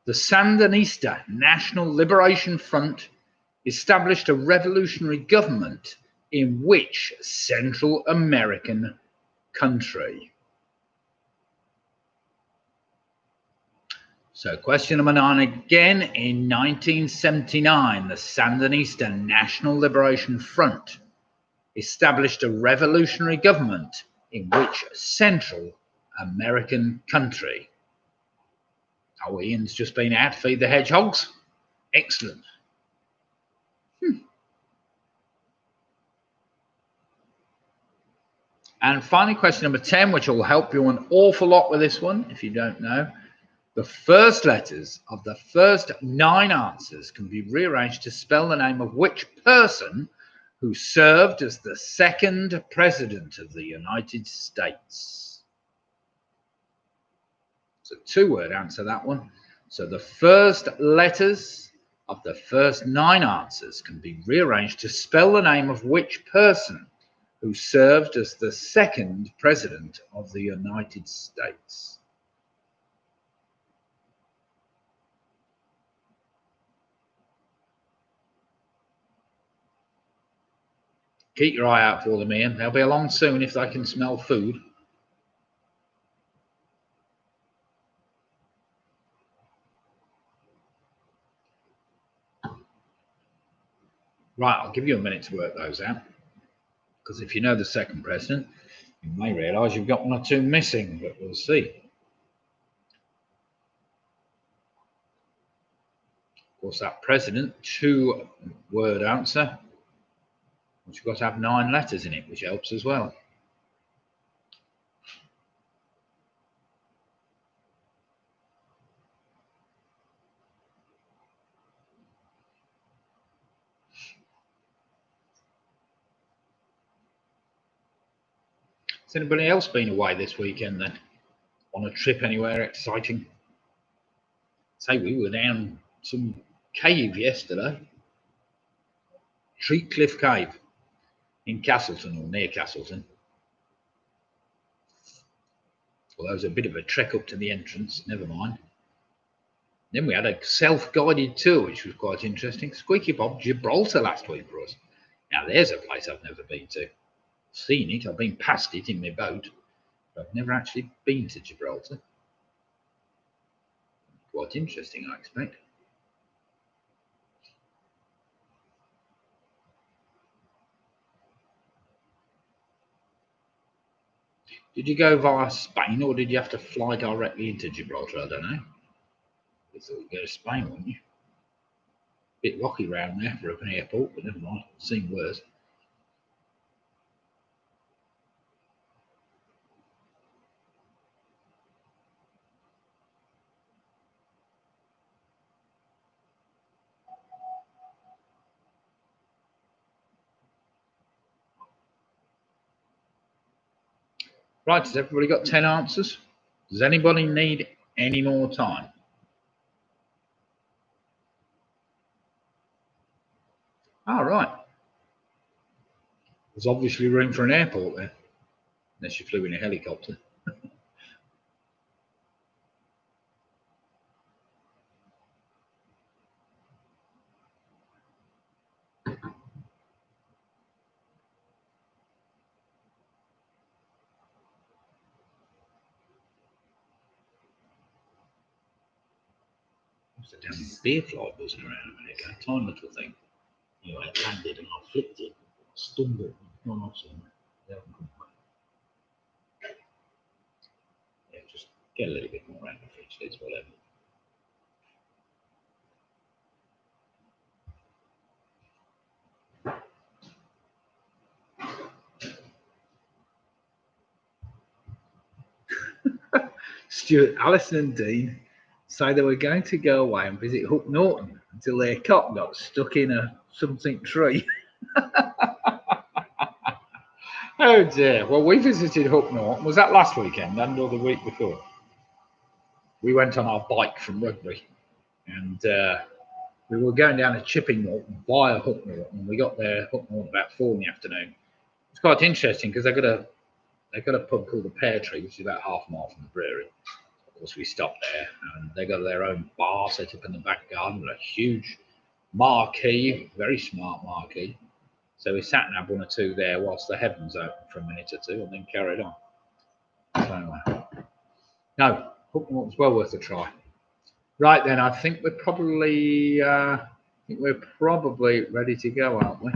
S1: the Sandinista National Liberation Front established a revolutionary government in which Central American country? So question number 9 again. In 1979, the Sandinista National Liberation Front established a revolutionary government in which Central American country? Oh, Ian's just been out to feed the hedgehogs. Excellent. And finally, question number 10, which will help you an awful lot with this one if you don't know. The first letters of the first 9 answers can be rearranged to spell the name of which person who served as the 2nd President of the United States? It's a 2-word answer, that one. So the first letters of the first 9 answers can be rearranged to spell the name of which person who served as the 2nd President of the United States? Keep your eye out for them, Ian. They'll be along soon if they can smell food. Right, I'll give you a minute to work those out. Because if you know the 2nd president, you may realise you've got 1 or 2 missing, but we'll see. Of course, that president, 2-word answer, which you've got to have 9 letters in it, which helps as well. Has anybody else been away this weekend then? On a trip anywhere exciting? Say, we were down some cave yesterday. Treat Cliff Cave in Castleton, or near Castleton. Well, that was a bit of a trek up to the entrance, never mind. Then we had a self-guided tour, which was quite interesting. Squeaky Bob Gibraltar last week for us. Now, there's a place I've never been to. Seen it, I've been past it in my boat, but I've never actually been to Gibraltar. Quite interesting, I expect. Did you go via Spain, or did you have to fly directly into Gibraltar? I don't know. I thought you'd go to Spain, wouldn't you? Bit rocky round there for an airport, but never mind. Seen worse. Right, has everybody got 10 answers? Does anybody need any more time? Ah, right. There's obviously room for an airport there, unless you flew in a helicopter. There's a damn beer fly buzzing around a minute ago, tiny little thing. Anyway, it landed and I flipped it, stunned it, gone off somewhere. Yeah, just get a little bit more out of the fridge, it's whatever. Stuart, Alison and Dean say they were going to go away and visit Hook Norton until their cock got stuck in a something tree. Oh dear. Well, we visited Hook Norton. Was that last weekend and or the week before? We went on our bike from Rugby and we were going down a chipping Norton via Hook Norton. We got there Hook Norton about 4 in the afternoon. It's quite interesting because they've got a pub called the Pear Tree, which is about half a mile from the brewery. Of course, we stopped there, and they got their own bar set up in the back garden with a huge marquee, very smart marquee. So we sat and had one or two there whilst the heavens opened for a minute or two, and then carried on. So, no, Hook Norton's well worth a try. Right then, I think we're probably ready to go, aren't we?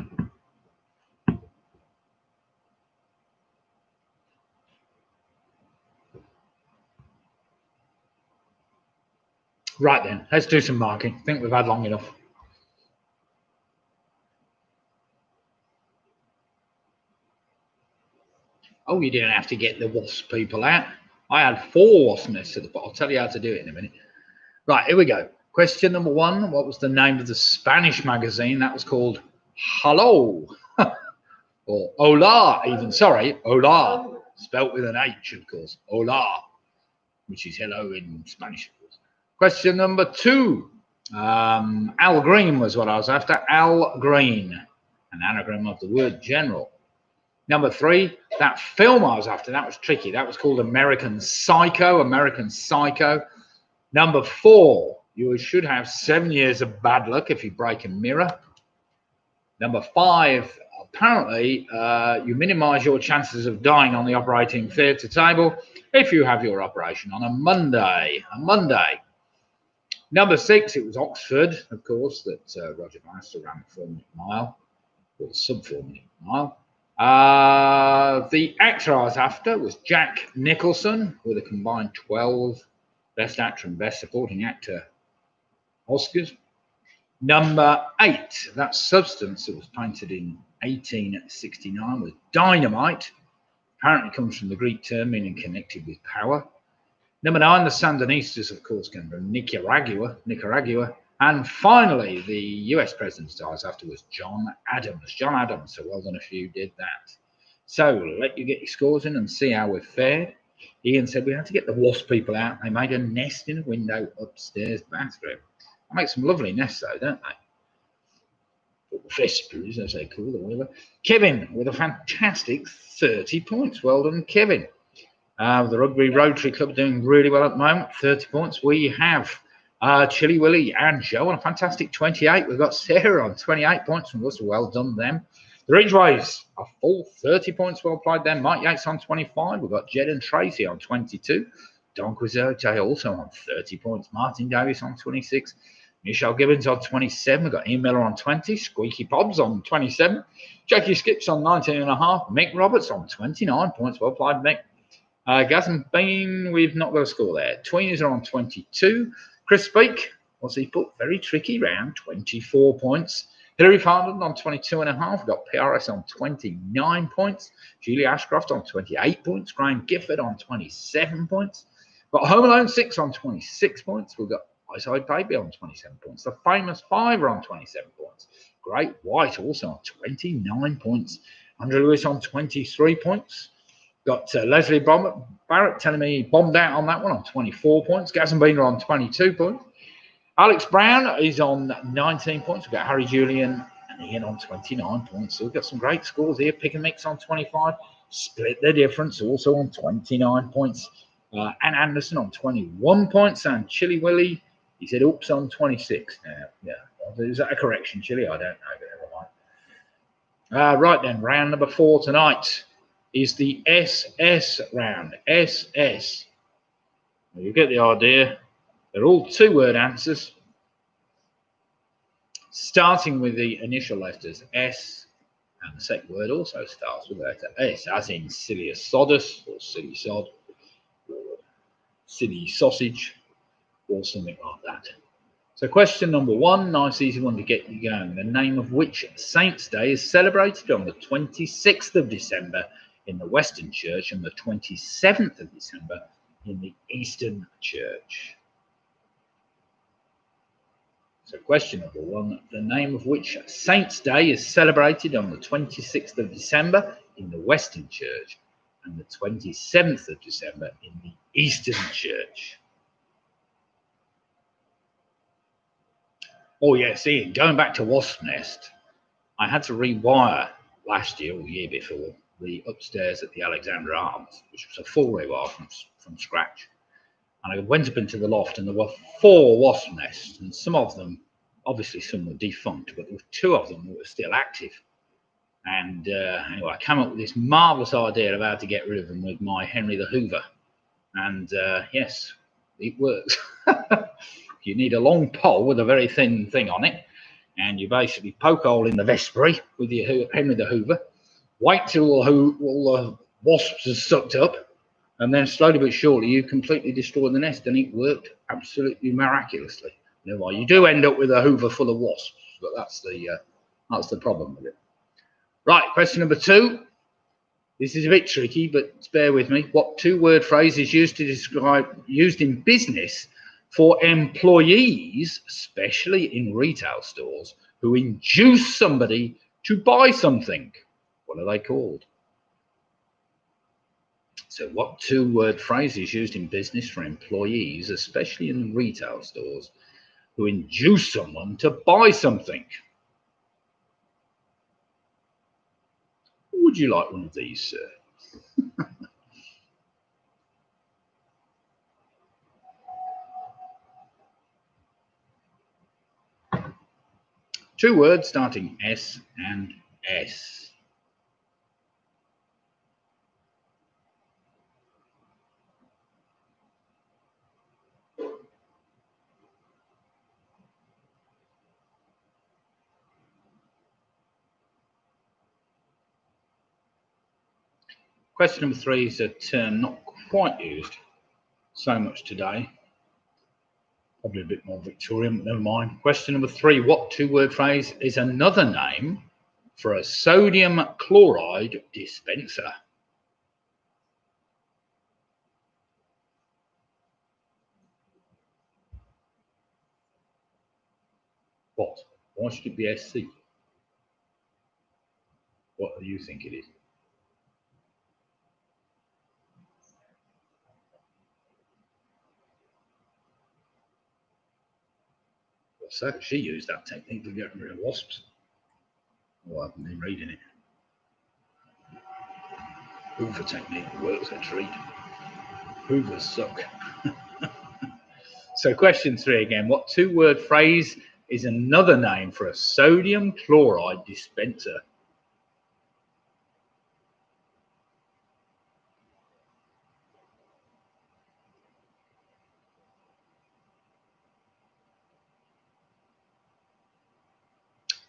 S1: Right then, let's do some marking. I think we've had long enough. Oh, you didn't have to get the wasp people out. I had 4 wasp nests at the bottom. I'll tell you how to do it in a minute. Right, here we go. Question number 1. What was the name of the Spanish magazine? That was called Hello. Or Hola, even. Sorry, Hola. Spelt with an H, of course. Hola, which is hello in Spanish, of course. Question number 2. Al Green was what I was after. Al Green, an anagram of the word general. Number 3, that film I was after, that was tricky. That was called American Psycho. American Psycho. Number 4, you should have 7 years of bad luck if you break a mirror. Number 5, apparently you minimise your chances of dying on the operating theatre table if you have your operation on a Monday. Number 6, it was Oxford, of course, that Roger Bannister ran the 4-minute mile, or the sub-4-minute mile. The actor I was after was Jack Nicholson with a combined 12 Best Actor and Best Supporting Actor Oscars. Number 8, that substance that was painted in 1869 was dynamite. Apparently comes from the Greek term meaning connected with power. Number 9, the Sandinistas, of course, came from Nicaragua. And finally, the US president I was after was John Adams. So well done if you did that. So let you get your scores in and see how we've fared. Ian said we had to get the wasp people out. They made a nest in a window upstairs bathroom. They make some lovely nests though, don't they? Or vespers, as they call them, whatever. Kevin with a fantastic 30 points. Well done, Kevin. The Rugby Rotary Club doing really well at the moment, 30 points. We have Chilly Willy and Joe on a fantastic 28. We've got Sarah on 28 points from us. Well done, them. The Ridgeways, a full 30 points, well played then. Mike Yates on 25. We've got Jed and Tracy on 22. Don Quixote also on 30 points. Martin Davis on 26. Michelle Gibbons on 27. We've got Ian Miller on 20. Squeaky Pobbs on 27. Jackie Skips on 19.5. Mick Roberts on 29 points. Well played, Mick. Gaz and Bean, we've not got a score there. Tweenies are on 22. Chris Speak, what's he put? Very tricky round, 24 points. Hilary Farland on 22.5. We've got PRS on 29 points. Julie Ashcroft on 28 points. Graham Gifford on 27 points. We've got Home Alone 6 on 26 points. We've got Eyeside Baby on 27 points. The Famous Five are on 27 points. Great White also on 29 points. Andrew Lewis on 23 points. Got Leslie Barrett telling me he bombed out on that one on 24 points. Gaz and Bean are on 22 points. Alex Brown is on 19 points. We've got Harry Julian Ian on 29 points. So we've got some great scores here. Pick and Mix on 25. Split the Difference also on 29 points. Ann Anderson on 21 points. And Chili Willy, he said, oops, on 26. Now, yeah. Is that a correction, Chili? I don't know, but never mind. Right then, round number 4 tonight is the SS round. SS. Well, you get the idea. They're all 2-word answers, starting with the initial letters S, and the second word also starts with the letter S, as in silly sodus, or silly sod, or silly sausage, or something like that. So question number 1, nice easy one to get you going. The name of which Saint's Day is celebrated on the 26th of December in the Western Church and the 27th of December in the Eastern Church? So question number 1, the name of which Saint's Day is celebrated on the 26th of December in the Western Church and the 27th of December in the Eastern Church? Oh yes, Ian, going back to Wasp Nest, I had to rewire last year or the year before the upstairs at the Alexandra Arms, which was a full rewire from scratch. And I went up into the loft and there were 4 wasp nests, and some of them, obviously some were defunct, but there were 2 of them that were still active. And anyway, I came up with this marvellous idea of how to get rid of them with my Henry the Hoover. And yes, it works. You need a long pole with a very thin thing on it, and you basically poke a hole in the vestry with your Henry the Hoover, wait till all the wasps are sucked up, and then slowly but surely you completely destroy the nest, and it worked absolutely miraculously. You do end up with a Hoover full of wasps, but that's the problem with it. Right, question number 2. This is a bit tricky, but bear with me. What 2-word phrase is used in business for employees, especially in retail stores, who induce somebody to buy something? What are they called? So what 2-word phrase is used in business for employees, especially in retail stores, who induce someone to buy something? Would you like one of these, sir? 2 words starting S and S. Question number 3 is a term not quite used so much today. Probably a bit more Victorian, but never mind. Question number 3, what 2-word phrase is another name for a sodium chloride dispenser? What? Why should it be SC? What do you think it is? So she used that technique to get rid of wasps. Oh, I haven't been reading it. Hoover technique works a treat. Hoovers suck. So question 3 again. What 2-word phrase is another name for a sodium chloride dispenser?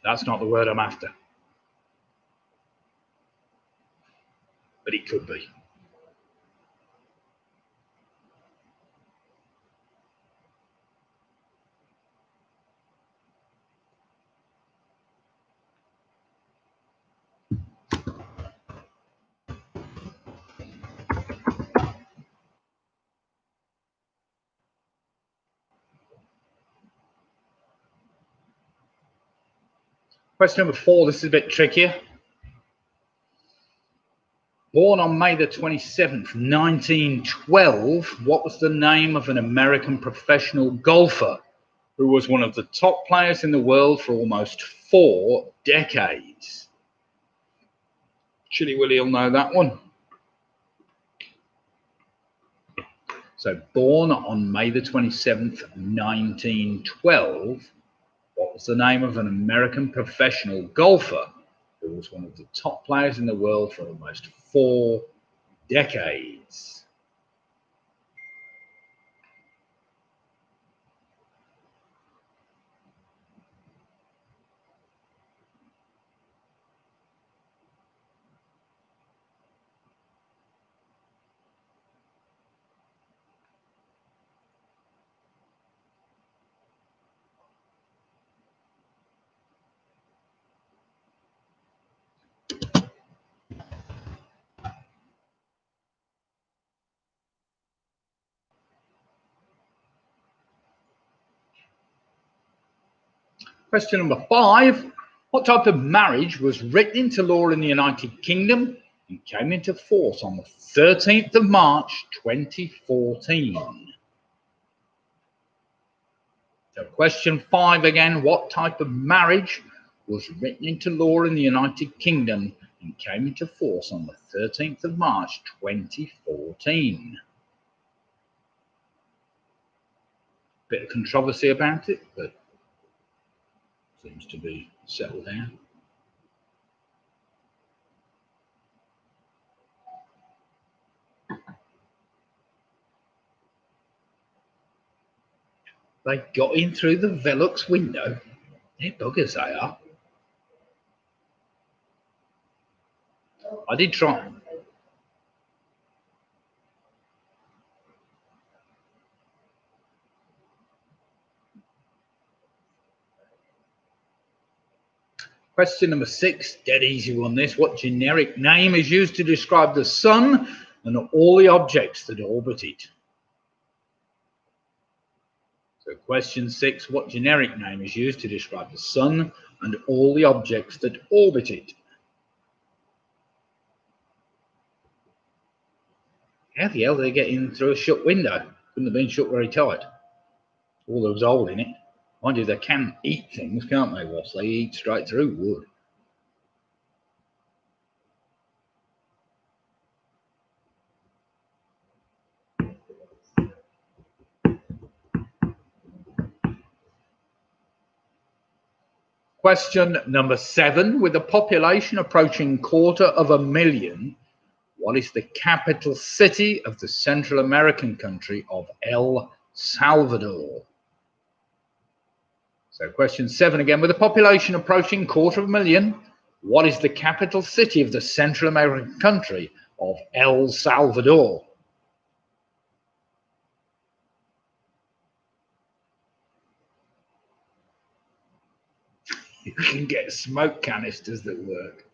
S1: That's not the word I'm after. But it could be. Question number 4, this is a bit trickier. Born on May the 27th, 1912, what was the name of an American professional golfer who was one of the top players in the world for almost 4 decades. Chilly Willy will know that one. So born on May the 27th, 1912, what was the name of an American professional golfer who was one of the top players in the world for almost 4 decades? Question number 5. What type of marriage was written into law in the United Kingdom and came into force on the 13th of March 2014? So question 5 again. What type of marriage was written into law in the United Kingdom and came into force on the 13th of March 2014? Bit of controversy about it, but seems to be settled down. They got in through the Velux window. They're buggers, they are. I did try. Question number 6, dead easy one this. What generic name is used to describe the sun and all the objects that orbit it? So question 6, what generic name is used to describe the sun and all the objects that orbit it? How the hell did they get in through a shut window? Couldn't have been shut very tight. All there was a hole in it. Mind you, they can eat things, can't they, Ross? They eat straight through wood. Question number 7. With a population approaching 250,000, what is the capital city of the Central American country of El Salvador? So question 7 again. With a population approaching 250,000, what is the capital city of the Central American country of El Salvador? You can get smoke canisters that work.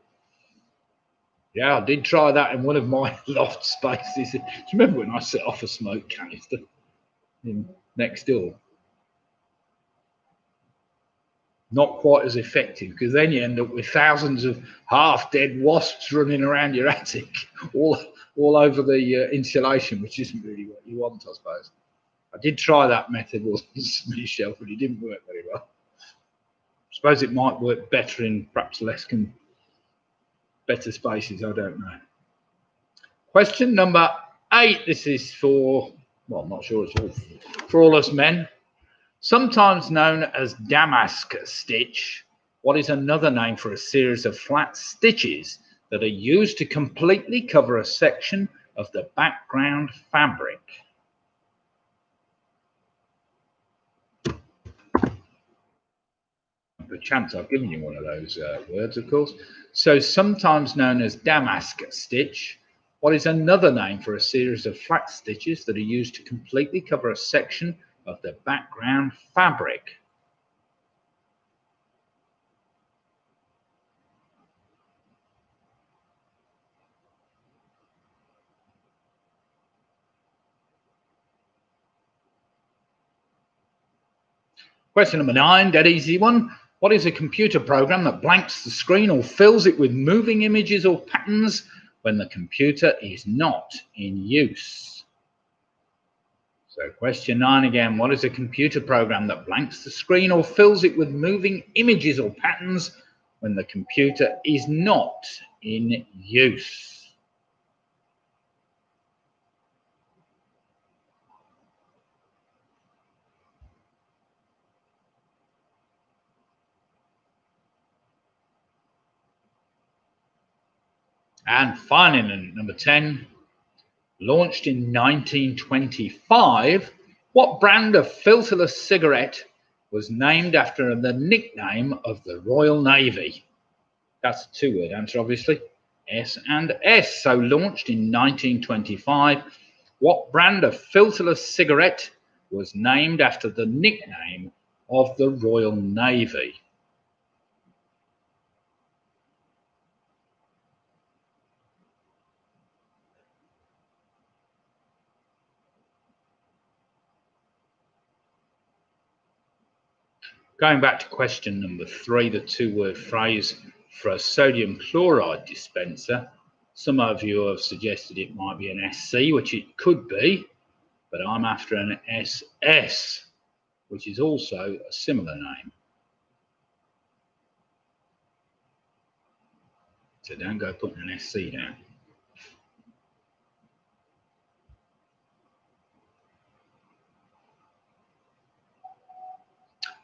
S1: Yeah, I did try that in one of my loft spaces. Do you remember when I set off a smoke canister next door? Not quite as effective, because then you end up with thousands of half-dead wasps running around your attic, all over the insulation, which isn't really what you want, I suppose. I did try that method with Michelle, but it didn't work very well. I suppose it might work better in perhaps better spaces, I don't know. Question number 8. This is for, well, I'm not sure it's all for all us men. Sometimes known as damask stitch, what is another name for a series of flat stitches that are used to completely cover a section of the background fabric? The chance I've given you one of those words, of course. So sometimes known as damask stitch, what is another name for a series of flat stitches that are used to completely cover a section of the background fabric? Question number 9, dead easy one. What is a computer program that blanks the screen or fills it with moving images or patterns when the computer is not in use? So question 9 again. What is a computer program that blanks the screen or fills it with moving images or patterns when the computer is not in use? And finally, number 10, launched in 1925, what brand of filterless cigarette was named after the nickname of the Royal Navy? That's a two-word answer, obviously. S and S. So launched in 1925, what brand of filterless cigarette was named after the nickname of the Royal Navy? Going back to question number 3, the two-word phrase for a sodium chloride dispenser. Some of you have suggested it might be an SC, which it could be, but I'm after an SS, which is also a similar name. So don't go putting an SC down.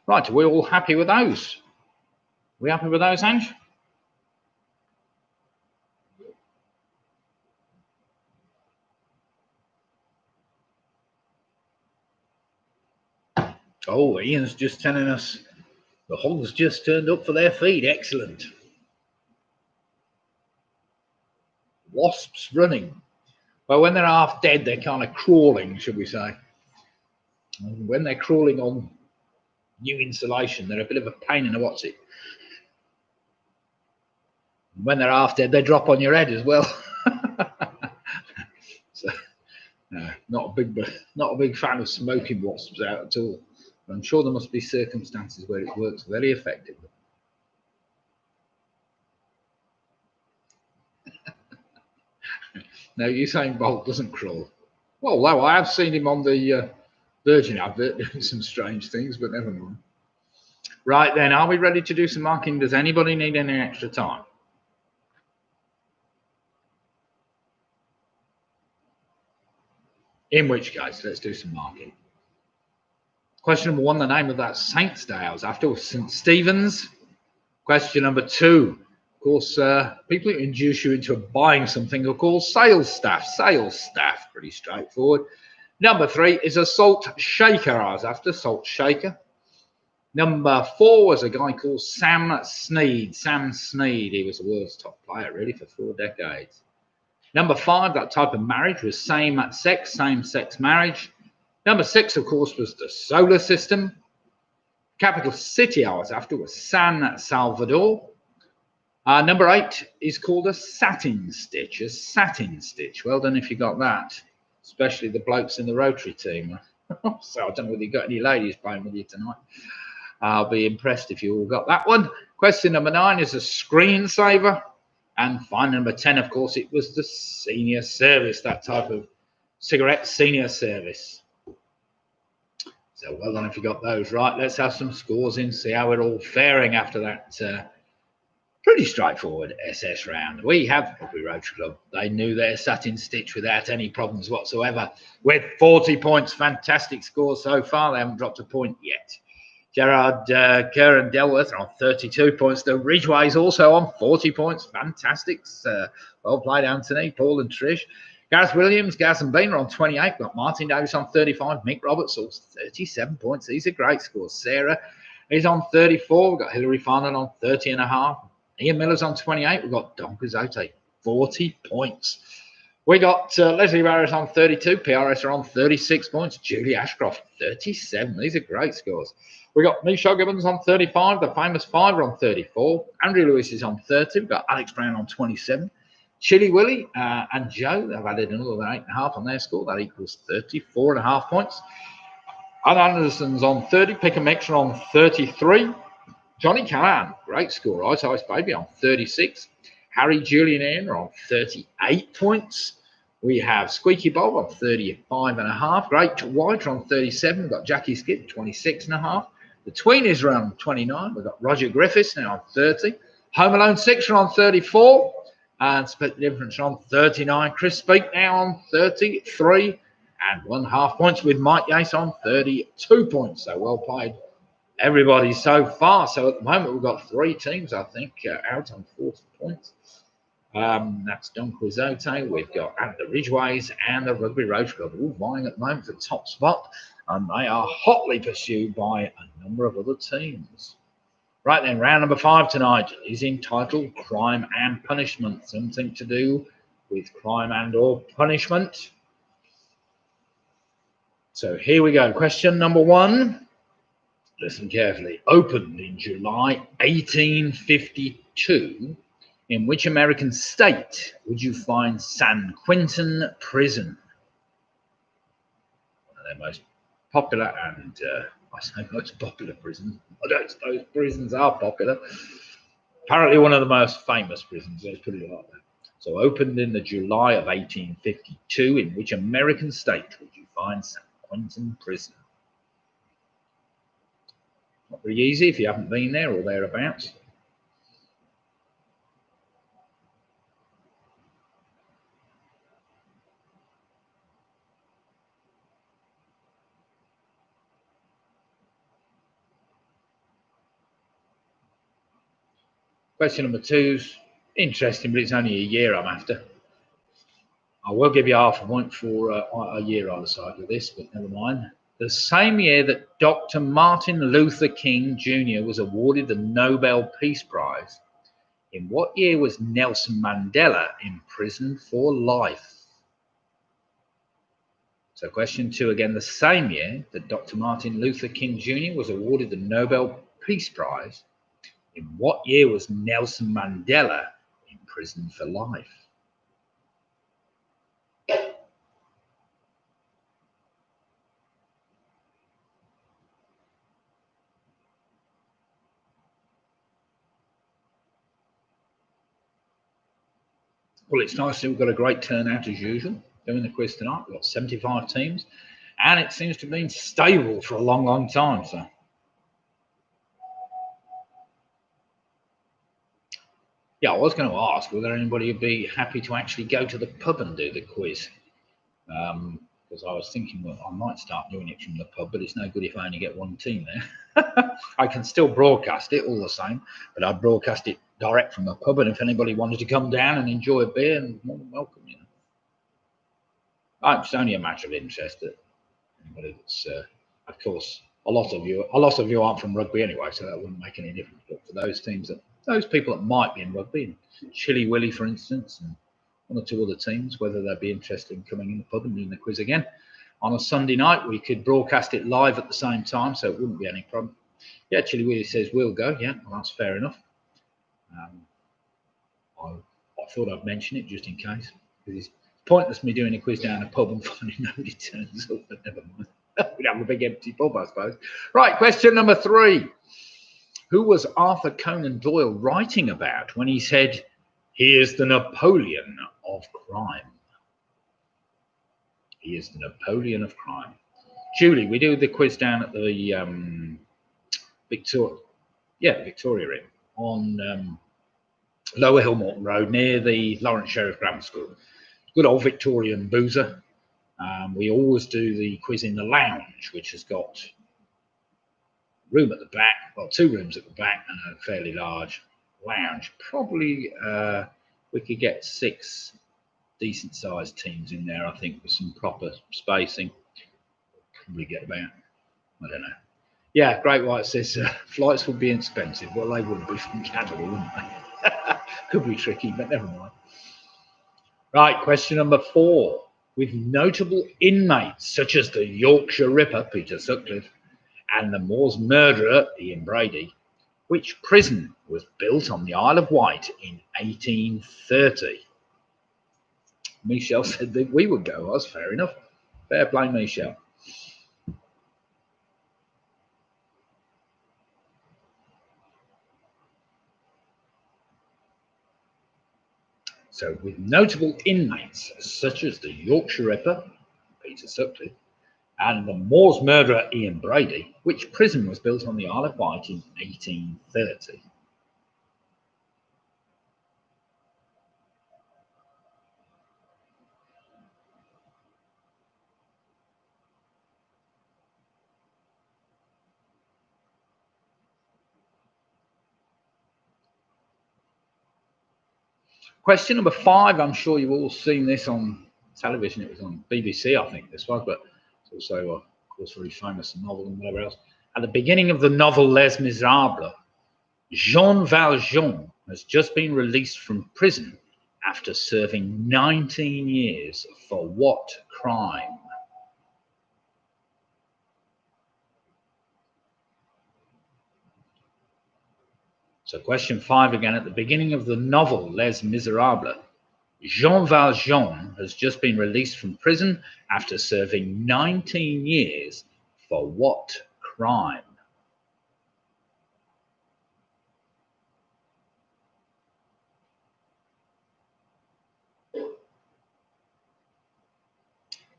S1: Right, are we all happy with those? We happy with those, Ange? Oh, Ian's just telling us the hogs just turned up for their feed. Excellent. Wasps running. Well, when they're half dead, they're kind of crawling, should we say. And when they're crawling on new insulation, they're a bit of a pain in the what's it. When they're half dead, they drop on your head as well. So, no, not a big fan of smoking wasps out at all. But I'm sure there must be circumstances where it works very effectively. No, Usain Bolt doesn't crawl. Well, although I have seen him on the Virgin advert doing some strange things, but never mind. Right then, are we ready to do some marking? Does anybody need any extra time? In which case, let's do some marking. Question number 1, the name of that saint's day I was after was St. Stephen's. Question number 2, of course, people who induce you into buying something are called sales staff. Sales staff, pretty straightforward. Number 3 is a salt shaker I was after, salt shaker. Number 4 was a guy called Sam Snead. Sam Snead, he was the world's top player really for 4 decades. Number 5, that type of marriage was same-sex marriage. Number 6, of course, was the solar system. Capital city I was after was San Salvador. Number 8 is called a satin stitch. A satin stitch. Well done if you got that, especially the blokes in the Rotary team. So I don't know whether you got any ladies playing with you tonight. I'll be impressed if you all got that one. Question number 9 is a screensaver. And final number 10, of course, it was the senior service, that type of cigarette senior service. So well done if you got those right. Let's have some scores in, see how we're all faring after that pretty straightforward SS round. We have Rugby Rotary Club. They knew their satin stitch without any problems whatsoever. With 40 points, fantastic score so far. They haven't dropped a point yet. Gerard Kerr and Delworth are on 32 points. The Ridgway's also on 40 points. Fantastic. Well played, Anthony, Paul and Trish. Gareth Williams, Gaz and Bean are on 28. We've got Martin Davis on 35. Mick Roberts on 37 points. These are great scores. Sarah is on 34. We've got Hilary Farnan on 30 and a half. Ian Miller's on 28. We've got Don Pizzote, 40 points. We got Leslie Barris on 32. PRS are on 36 points. Julie Ashcroft, 37. These are great scores. We got Michelle Gibbons on 35. The Famous Five are on 34. Andrew Lewis is on 30. We've got Alex Brown on 27. Chili Willie and Joe, they've added another 8.5 on their score. That equals 34.5 points. Anna Anderson's on 30. Pick and Mix are on 33. Johnny Callahan, great score. Ice Baby on 36. Harry, Julian, and Ian are on 38 points. We have Squeaky Bob on 35.5. Great White on 37. We've got Jackie Skip, 26.5. The Tweenies are on 29. We've got Roger Griffiths now on 30. Home Alone 6 are on 34. And Split the Difference on 39. Chris Speak now on 33. And 1.5 points with Mike Yates on 32 points. So well played, everybody, so far. So at the moment, we've got 3 teams, I think, out on 40 points. That's Don Quixote. We've got the Ridgeways and the Rugby Road Club all vying at the moment for the top spot. And they are hotly pursued by a number of other teams. Right then, round number 5 tonight is entitled Crime and Punishment. Something to do with crime and or punishment. So here we go. Question number 1. Listen carefully. Opened in July 1852, in which American state would you find San Quentin Prison? One of their most popular and, I say most popular prisons. I don't suppose prisons are popular. Apparently one of the most famous prisons, let's put it like that. So opened in the July of 1852, in which American state would you find San Quentin Prison? Not very easy if you haven't been there or thereabouts. Question number 2's interesting, but it's only a year I'm after. I will give you half a point for a year either side of this, but never mind. The same year that Dr. Martin Luther King Jr. was awarded the Nobel Peace Prize, in what year was Nelson Mandela imprisoned for life? So question 2 again, the same year that Dr. Martin Luther King Jr. was awarded the Nobel Peace Prize, in what year was Nelson Mandela imprisoned for life? Well, it's nice that we've got a great turnout as usual doing the quiz tonight. We've got 75 teams, and it seems to have been stable for a long, long time. So, yeah, I was going to ask whether anybody would be happy to actually go to the pub and do the quiz. Because I was thinking, well, I might start doing it from the pub, but it's no good if I only get one team there. I can still broadcast it all the same, but I'd broadcast it direct from the pub, and if anybody wanted to come down and enjoy a beer, and more than welcome, you know. It's only a matter of interest that anybody that's, of course, a lot of you aren't from rugby anyway, so that wouldn't make any difference. But for those people that might be in rugby, Chilly Willy, for instance, and one or two other teams, whether they'd be interested in coming in the pub and doing the quiz again. On a Sunday night, we could broadcast it live at the same time, so it wouldn't be any problem. Yeah, Chilly Willy says we'll go. Yeah, well, that's fair enough. I thought I'd mention it just in case, because it's pointless me doing a quiz down a pub and finding nobody turns up, but never mind. We'd have a big empty pub, I suppose. Right, question number 3. Who was Arthur Conan Doyle writing about when he said, "He is the Napoleon of crime"? He is the Napoleon of crime. Julie, we do the quiz down at the Victoria Inn on Lower Hillmorton Road near the Lawrence Sheriff Grammar School. Good old Victorian boozer. We always do the quiz in the lounge, which has got a room at the back, well, 2 rooms at the back and a fairly large lounge. Probably we could get 6 decent sized teams in there, I think, with some proper spacing. Probably get about, I don't know. Yeah, Great White says flights would be expensive. Well, they wouldn't be from Canterbury, wouldn't they? Could be tricky, but never mind. Right, question number 4. With notable inmates such as the Yorkshire Ripper, Peter Sutcliffe, and the Moors murderer, Ian Brady, which prison was built on the Isle of Wight in 1830? Michelle said that we would go. That's fair enough. Fair play, Michelle. So with notable inmates such as the Yorkshire Ripper, Peter Sutcliffe, and the Moors murderer Ian Brady, which prison was built on the Isle of Wight in 1830. Question number 5, I'm sure you've all seen this on television. It was on BBC, I think this was, but it's also, of course, very famous novel and whatever else. At the beginning of the novel Les Miserables, Jean Valjean has just been released from prison after serving 19 years for what crime? So question 5 again, at the beginning of the novel Les Miserables, Jean Valjean has just been released from prison after serving 19 years for what crime?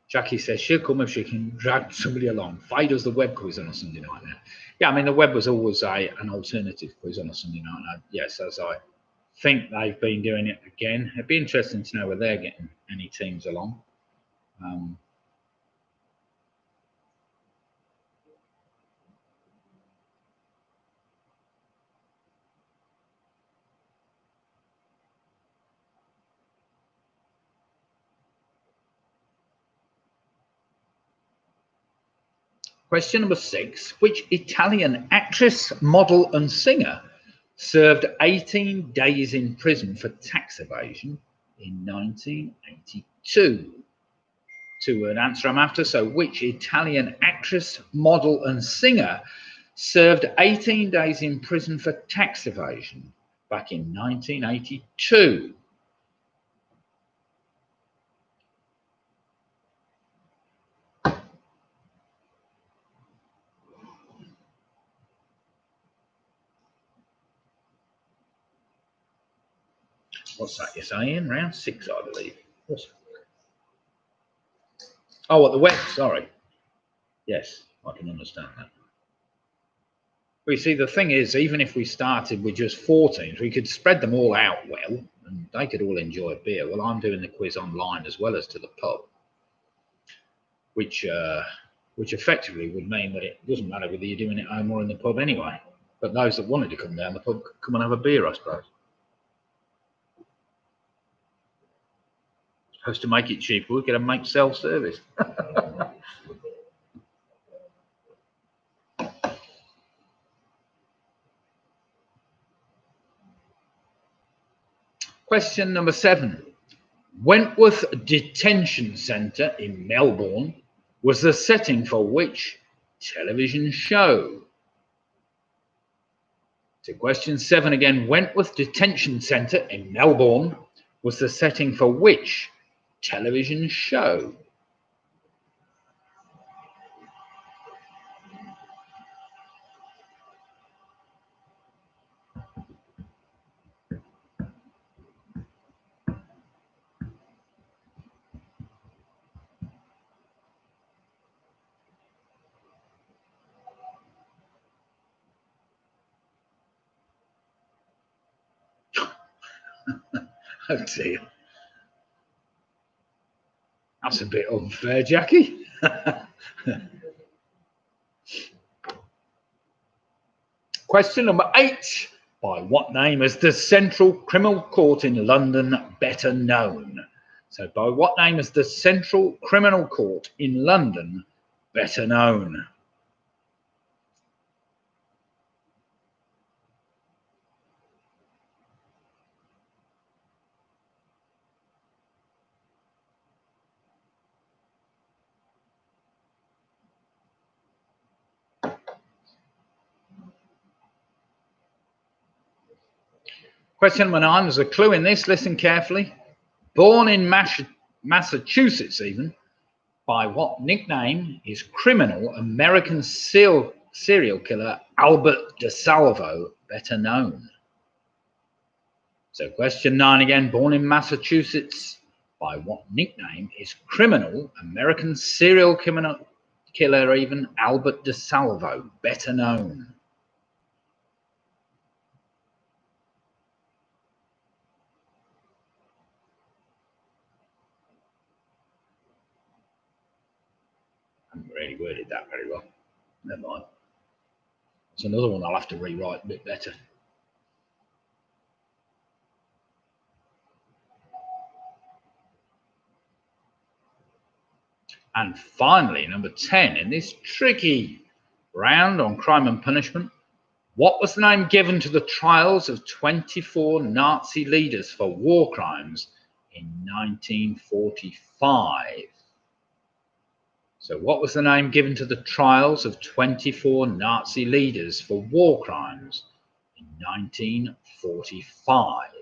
S1: Jackie says she'll come if she can drag somebody along. Fi does the web quiz on a Sunday night now. Yeah, I mean, the web was always an alternative quiz on a Sunday night. Yes, as I think they've been doing it again. It'd be interesting to know whether they're getting any teams along. Question number 6. Which Italian actress, model, and singer served 18 days in prison for tax evasion in 1982? Two-word answer I'm after. So, which Italian actress, model, and singer served 18 days in prison for tax evasion back in 1982? What's that you're saying? Round 6, I believe. Oh, at the web, sorry. Yes, I can understand that. Well, you see, the thing is, even if we started with just 4 teams, we could spread them all out well, and they could all enjoy a beer. Well, I'm doing the quiz online as well as to the pub, which effectively would mean that it doesn't matter whether you're doing it home or in the pub anyway. But those that wanted to come down the pub could come and have a beer, I suppose. Supposed to make it cheaper, we're going to make self-service. Question number 7. Wentworth Detention Centre in Melbourne was the setting for which television show? So question 7 again. Wentworth Detention Centre in Melbourne was the setting for which television show? Oh dear. That's a bit unfair, Jackie. Question number 8. By what name is the Central Criminal Court in London better known? So by what name is the Central Criminal Court in London better known? Question number 9, there's a clue in this, listen carefully. Born in Massachusetts even, by what nickname is criminal American serial killer Albert DeSalvo better known? So question 9 again. Born in Massachusetts, by what nickname is criminal American serial killer even Albert DeSalvo better known? I haven't really worded that very well. Never mind. It's another one I'll have to rewrite a bit better. And finally, number 10, in this tricky round on crime and punishment, what was the name given to the trials of 24 Nazi leaders for war crimes in 1945? So what was the name given to the trials of 24 Nazi leaders for war crimes in 1945?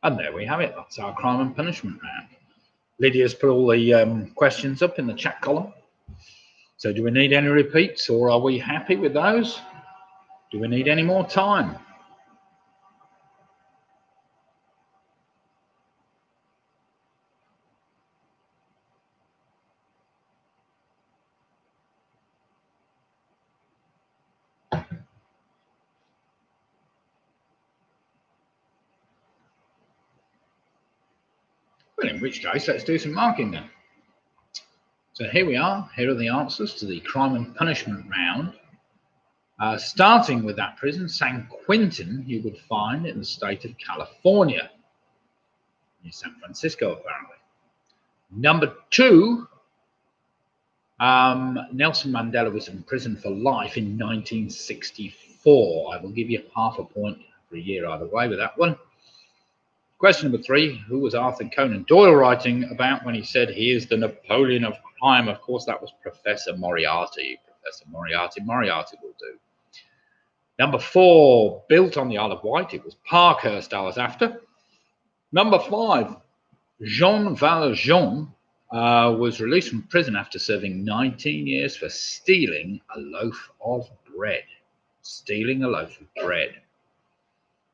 S1: And there we have it. That's our crime and punishment round. Lydia's put all the questions up in the chat column. So do we need any repeats, or are we happy with those? Do we need any more time? Well, in which case, let's do some marking then. So here we are. Here are the answers to the crime and punishment round. Starting with that prison, San Quentin, you would find in the state of California, near San Francisco, apparently. Number 2, Nelson Mandela was in prison for life in 1964. I will give you half a point for a year either way with that one. Question number 3, who was Arthur Conan Doyle writing about when he said he is the Napoleon of crime? Of course, that was Professor Moriarty. Professor Moriarty will do. Number 4, built on the Isle of Wight. It was Parkhurst I was after. Number 5, Jean Valjean was released from prison after serving 19 years for stealing a loaf of bread. Stealing a loaf of bread.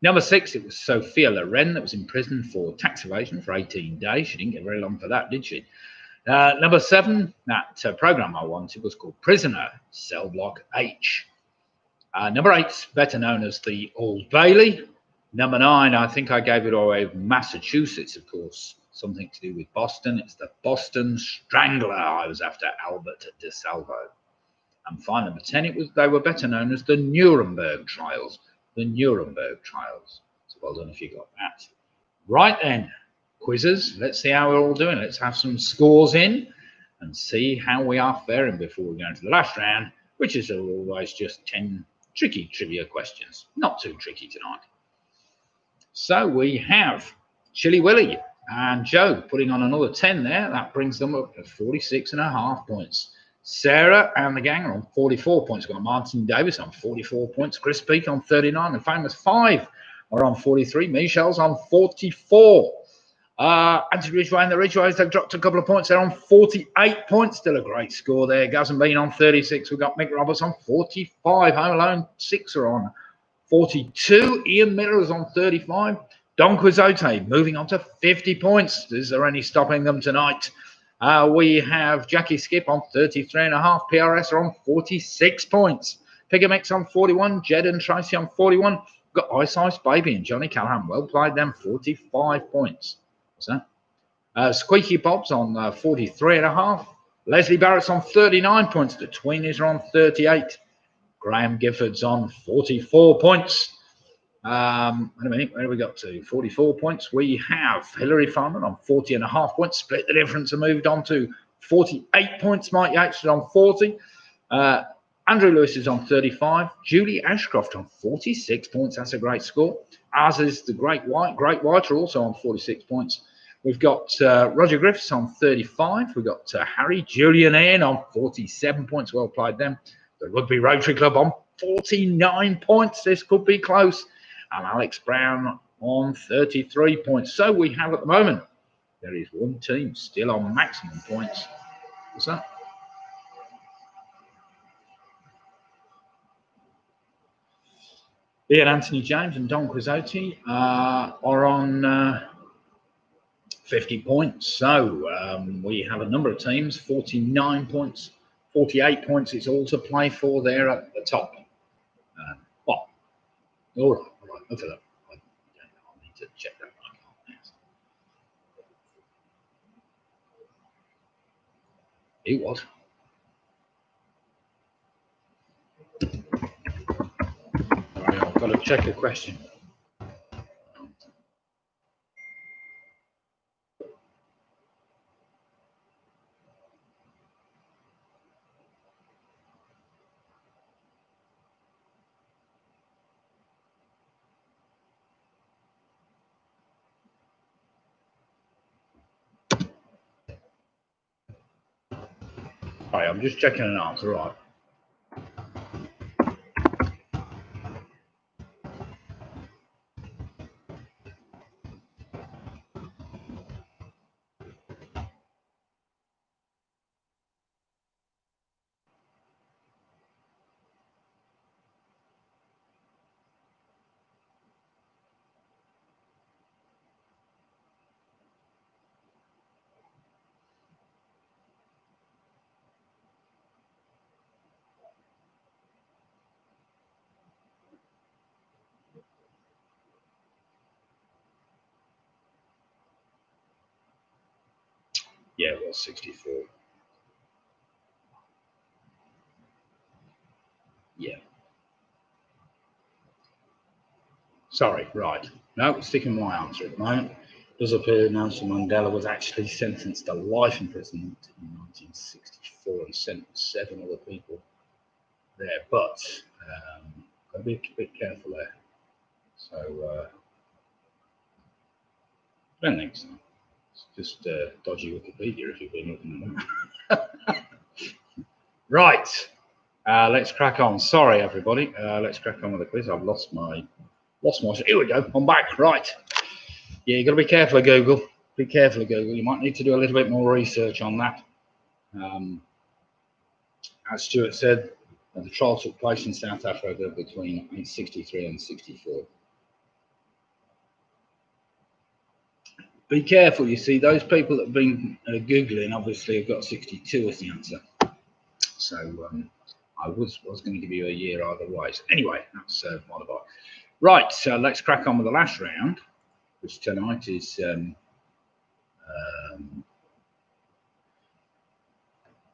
S1: Number 6, it was Sophia Loren that was in prison for tax evasion for 18 days. She didn't get very long for that, did she? Number 7, that program I wanted was called Prisoner, Cell Block H. Number 8, better known as the Old Bailey. Number 9, I think I gave it away with Massachusetts, of course, something to do with Boston. It's the Boston Strangler. I was after Albert DeSalvo. And finally, number 10, they were better known as the Nuremberg trials. The Nuremberg trials. So well done if you got that. Right then, quizzes. Let's see how we're all doing. Let's have some scores in and see how we are faring before we go into the last round, which is always just 10 tricky trivia questions. Not too tricky tonight. So we have Chilly Willy and Joe putting on another 10 there. That brings them up to 46.5 points. Sarah and the gang are on 44 points. We've got Martin Davis on 44 points. Chris Peake on 39. The famous 5 are on 43. Michelle's on 44. Anthony Ridgway and the Ridgeways, they've dropped a couple of points. They're on 48 points. Still a great score there. Gaz and Bean on 36. We've got Mick Roberts on 45. Home Alone 6 are on 42. Ian Miller is on 35. Don Quixote moving on to 50 points. Is there any stopping them tonight? We have Jackie Skip on 33.5. PRS are on 46 points. Pigamix on 41. Jed and Tracy on 41. We've got Ice Ice Baby and Johnny Callahan. Well played them, 45 points. What's that? Squeaky Bob's on 43.5. Leslie Barrett's on 39 points. The Tweenies are on 38. Graham Gifford's on 44 points. Wait a minute, where have we got to? 44 points. We have Hilary Farman on 40.5 points. Split the difference and moved on to 48 points. Mike Yates is on 40. Andrew Lewis is on 35. Julie Ashcroft on 46 points. That's a great score. As is the Great White. Great White are also on 46 points. We've got Roger Griffiths on 35. We've got Harry Julian Ian on 47 points. Well played them. The Rugby Rotary Club on 49 points. This could be close. And Alex Brown on 33 points. So we have at the moment There is one team still on maximum points. What's that? Ian Anthony James and Don Quixote are on 50 points. So we have a number of teams, 49 points, 48 points. It's all to play for there at the top. Well, all right. Look at that. I need to check that. It was. Right, I've got to check a question. All right, I'm just checking an answer. Right. Yeah, it was 64. Yeah. Sorry, right. No, sticking with my answer at the moment. It does appear Nelson Mandela was actually sentenced to life imprisonment in 1964 and sentenced 7 other people there. But got to be a bit careful there. So I don't think so. It's just dodgy Wikipedia if you've been looking at that. Right. Let's crack on. Sorry, everybody. Let's crack on with the quiz. I've lost my. Here we go. I'm back. Right. Yeah, you got to be careful of Google. Be careful of Google. You might need to do a little bit more research on that. As Stuart said, the trial took place in South Africa between 63 and 64. Be careful. You see, those people that have been Googling obviously have got 62 as the answer. So I was going to give you a year either way. So anyway, that's what about. Right, so let's crack on with the last round, which tonight is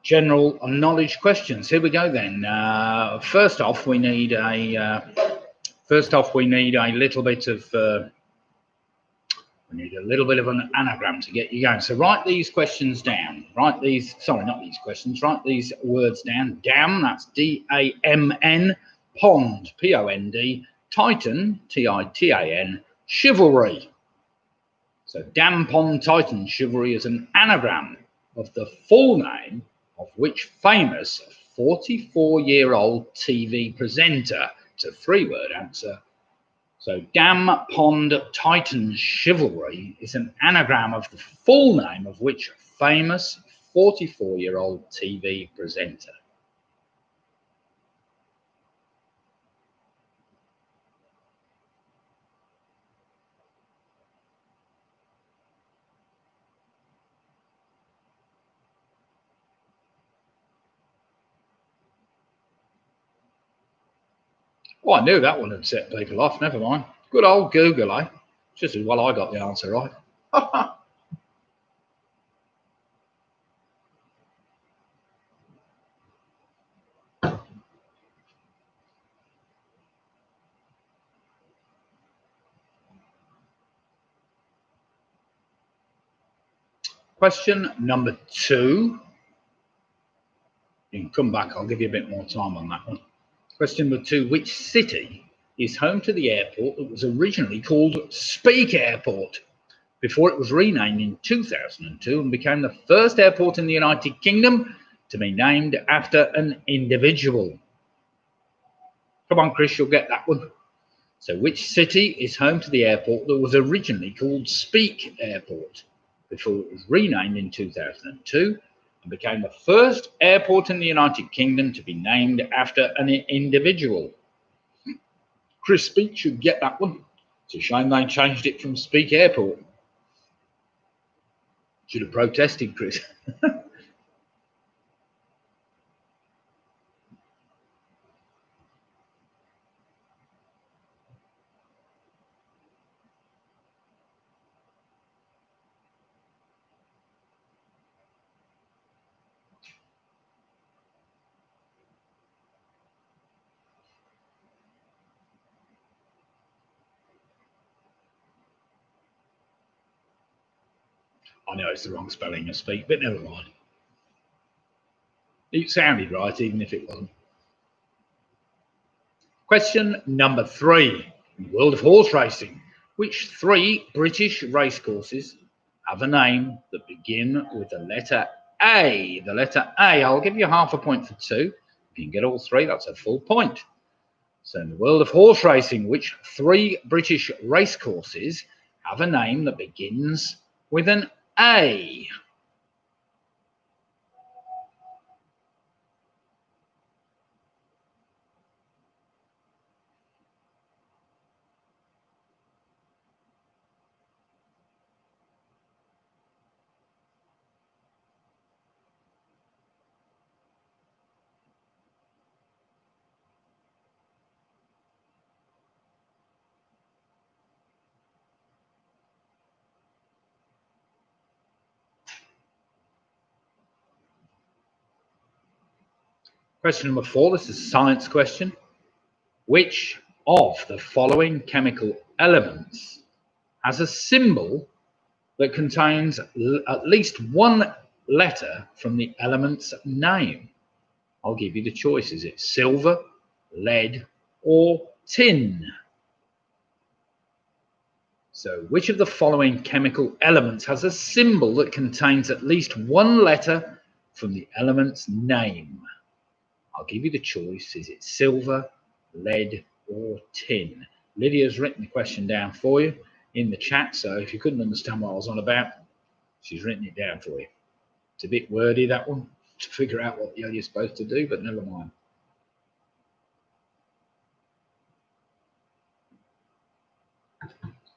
S1: general knowledge questions. Here we go then. First off, we need a little bit of an anagram to get you going. So write these questions down. Write these words down. Damn, that's D-A-M-N. Pond, P-O-N-D. Titan, T-I-T-A-N. Chivalry. So Dam Pond Titan Chivalry is an anagram of the full name of which famous 44-year-old TV presenter? It's a 3-word answer. So Dam Pond Titan Chivalry is an anagram of the full name of which famous 44-year-old TV presenter? Oh, I knew that one would set people off. Never mind. Good old Google, eh? Just as well I got the answer right. Question number 2. You can come back. I'll give you a bit more time on that one. Question number 2. Which city is home to the airport that was originally called Speak Airport before it was renamed in 2002 and became the first airport in the United Kingdom to be named after an individual? Come on, Chris, you'll get that one. So which city is home to the airport that was originally called Speak Airport before it was renamed in 2002 and became the first airport in the United Kingdom to be named after an individual. Chris Speak should get that one. It's a shame they changed it from Speak Airport. Should have protested, Chris. I know it's the wrong spelling of Speak, but never mind. It sounded right, even if it wasn't. Question number 3. In the world of horse racing, which 3 British racecourses have a name that begin with the letter A? The letter A. I'll give you half a point for 2. If you can get all 3, that's a full point. So in the world of horse racing, which 3 British racecourses have a name that begins with an A? Question number 4, this is a science question. Which of the following chemical elements has a symbol that contains at least one letter from the element's name? I'll give you the choices. It's silver, lead, or tin. So which of the following chemical elements has a symbol that contains at least one letter from the element's name? I'll give you the choice. Is it silver, lead, or tin? Lydia's written the question down for you in the chat, so if you couldn't understand what I was on about, she's written it down for you. It's a bit wordy, that one, to figure out what you're supposed to do, but never mind.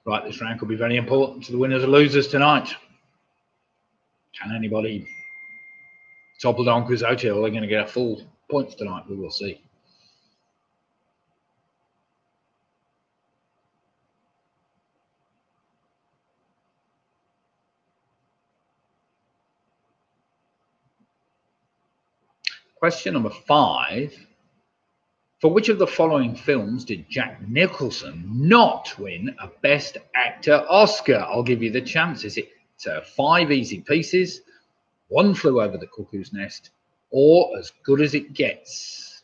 S1: Right, this round could be very important to the winners and losers tonight. Can anybody topple Don Quiz Hotel? They're going to get a full points tonight. We will see. Question number 5. For which of the following films did Jack Nicholson not win a Best Actor Oscar? I'll give you the chances. It's 5 Easy Pieces, One Flew Over the Cuckoo's Nest, or As Good as It Gets.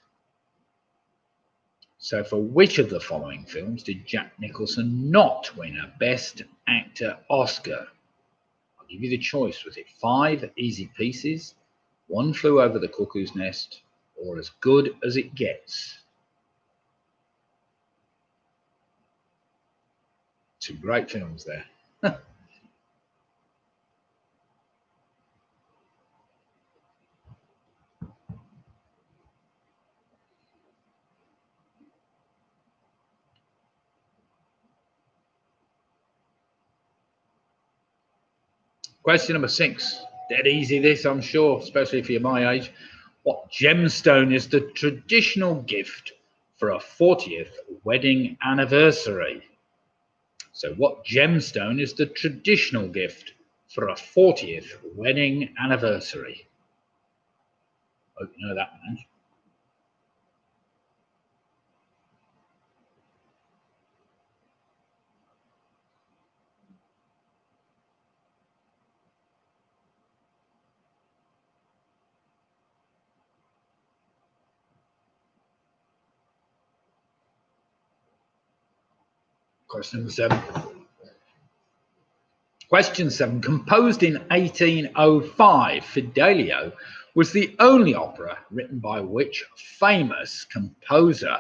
S1: So for which of the following films did Jack Nicholson not win a Best Actor Oscar? I'll give you the choice. Was it 5 Easy Pieces, One Flew Over the Cuckoo's Nest, or As Good as It Gets? 2 great films there. Question number 6. Dead easy this, I'm sure, especially if you're my age. What gemstone is the traditional gift for a 40th wedding anniversary? So what gemstone is the traditional gift for a 40th wedding anniversary? Hope you know that one. Question number 7. Question 7. Composed in 1805, Fidelio was the only opera written by which famous composer?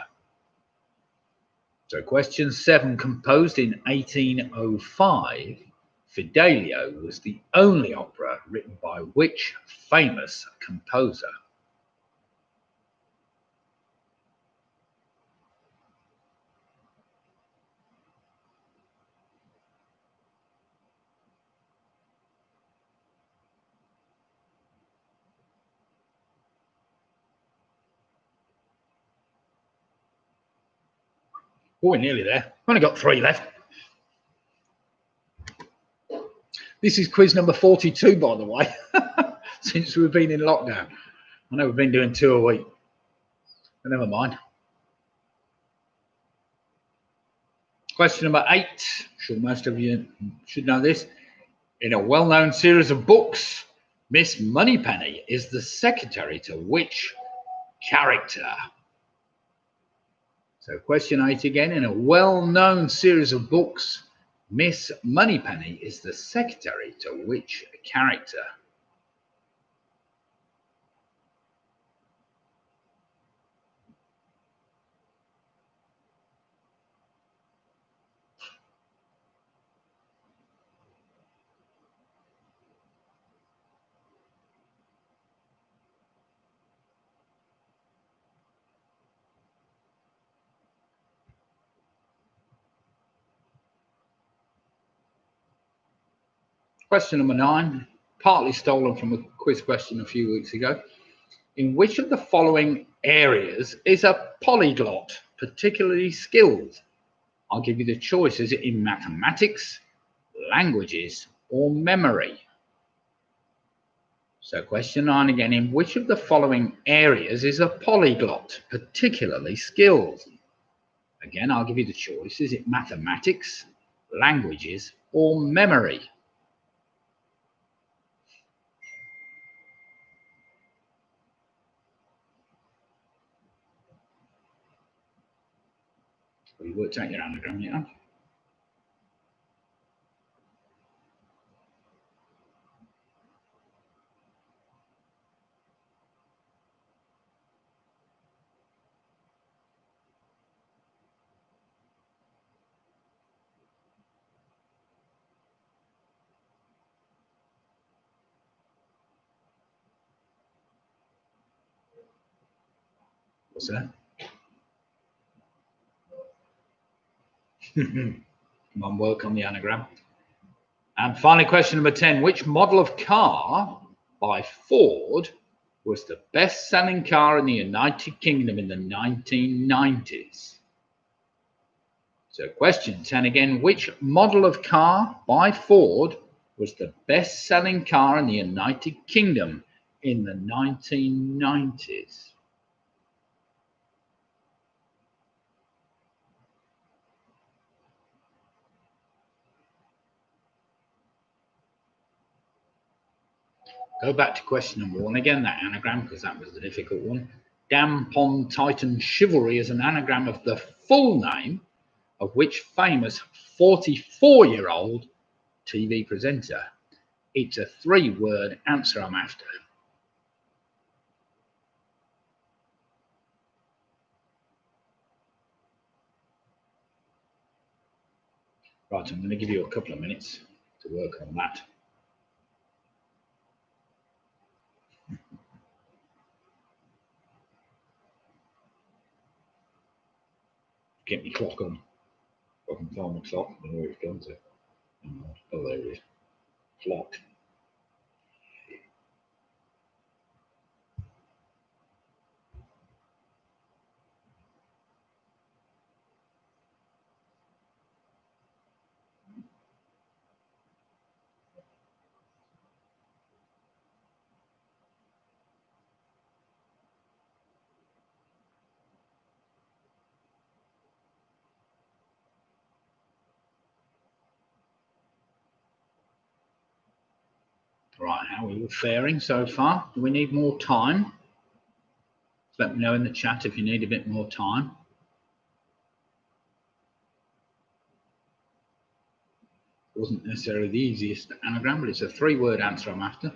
S1: So question 7. Composed in 1805, Fidelio was the only opera written by which famous composer? Oh, we're nearly there. Only got 3 left. This is quiz number 42, by the way, since we've been in lockdown. I know we've been doing 2 a week, but never mind. Question number 8. Sure, most of you should know this. In a well-known series of books, Miss Moneypenny is the secretary to which character? So question 8 again. In a well-known series of books, Miss Moneypenny is the secretary to which character? Question number 9, partly stolen from a quiz question a few weeks ago. In which of the following areas is a polyglot particularly skilled? I'll give you the choice. Is it in mathematics, languages, or memory? So question 9 again. In which of the following areas is a polyglot particularly skilled? Again, I'll give you the choice. Is it mathematics, languages, or memory? Well, you worked out your anagram yet? What's that? Come on, work on the anagram. And finally, question number 10. Which model of car by Ford was the best-selling car in the United Kingdom in the 1990s? So question 10 again. Which model of car by Ford was the best-selling car in the United Kingdom in the 1990s? Go back to question number 1 again, that anagram, because that was the difficult one. Dampon Titan Chivalry is an anagram of the full name of which famous 44-year-old TV presenter? It's a 3-word answer I'm after. Right, I'm going to give you a couple of minutes to work on that. Get me clock on. I can find my clock and where it's gone to. Oh, there it is. Clock. Right, how are you faring so far? Do we need more time? Let me know in the chat if you need a bit more time. Wasn't necessarily the easiest anagram, but it's a 3-word answer I'm after.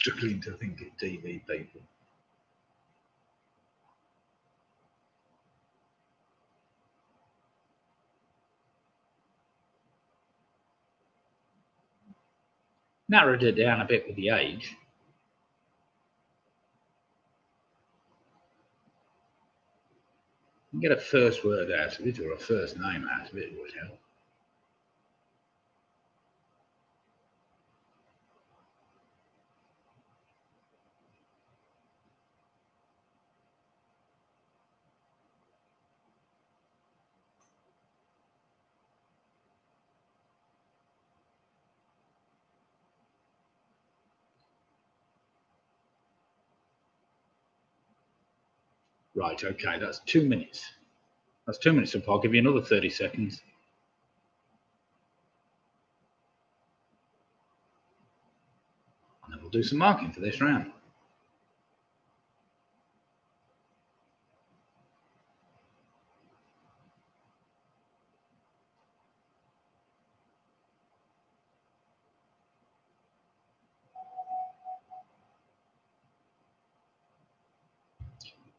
S1: struggling to think of TV people. Narrowed it down a bit with the age. You can get a first word out of it or a first name out of it would help. Right, okay, that's 2 minutes. That's 2 minutes up. I'll give you another 30 seconds. And then we'll do some marking for this round.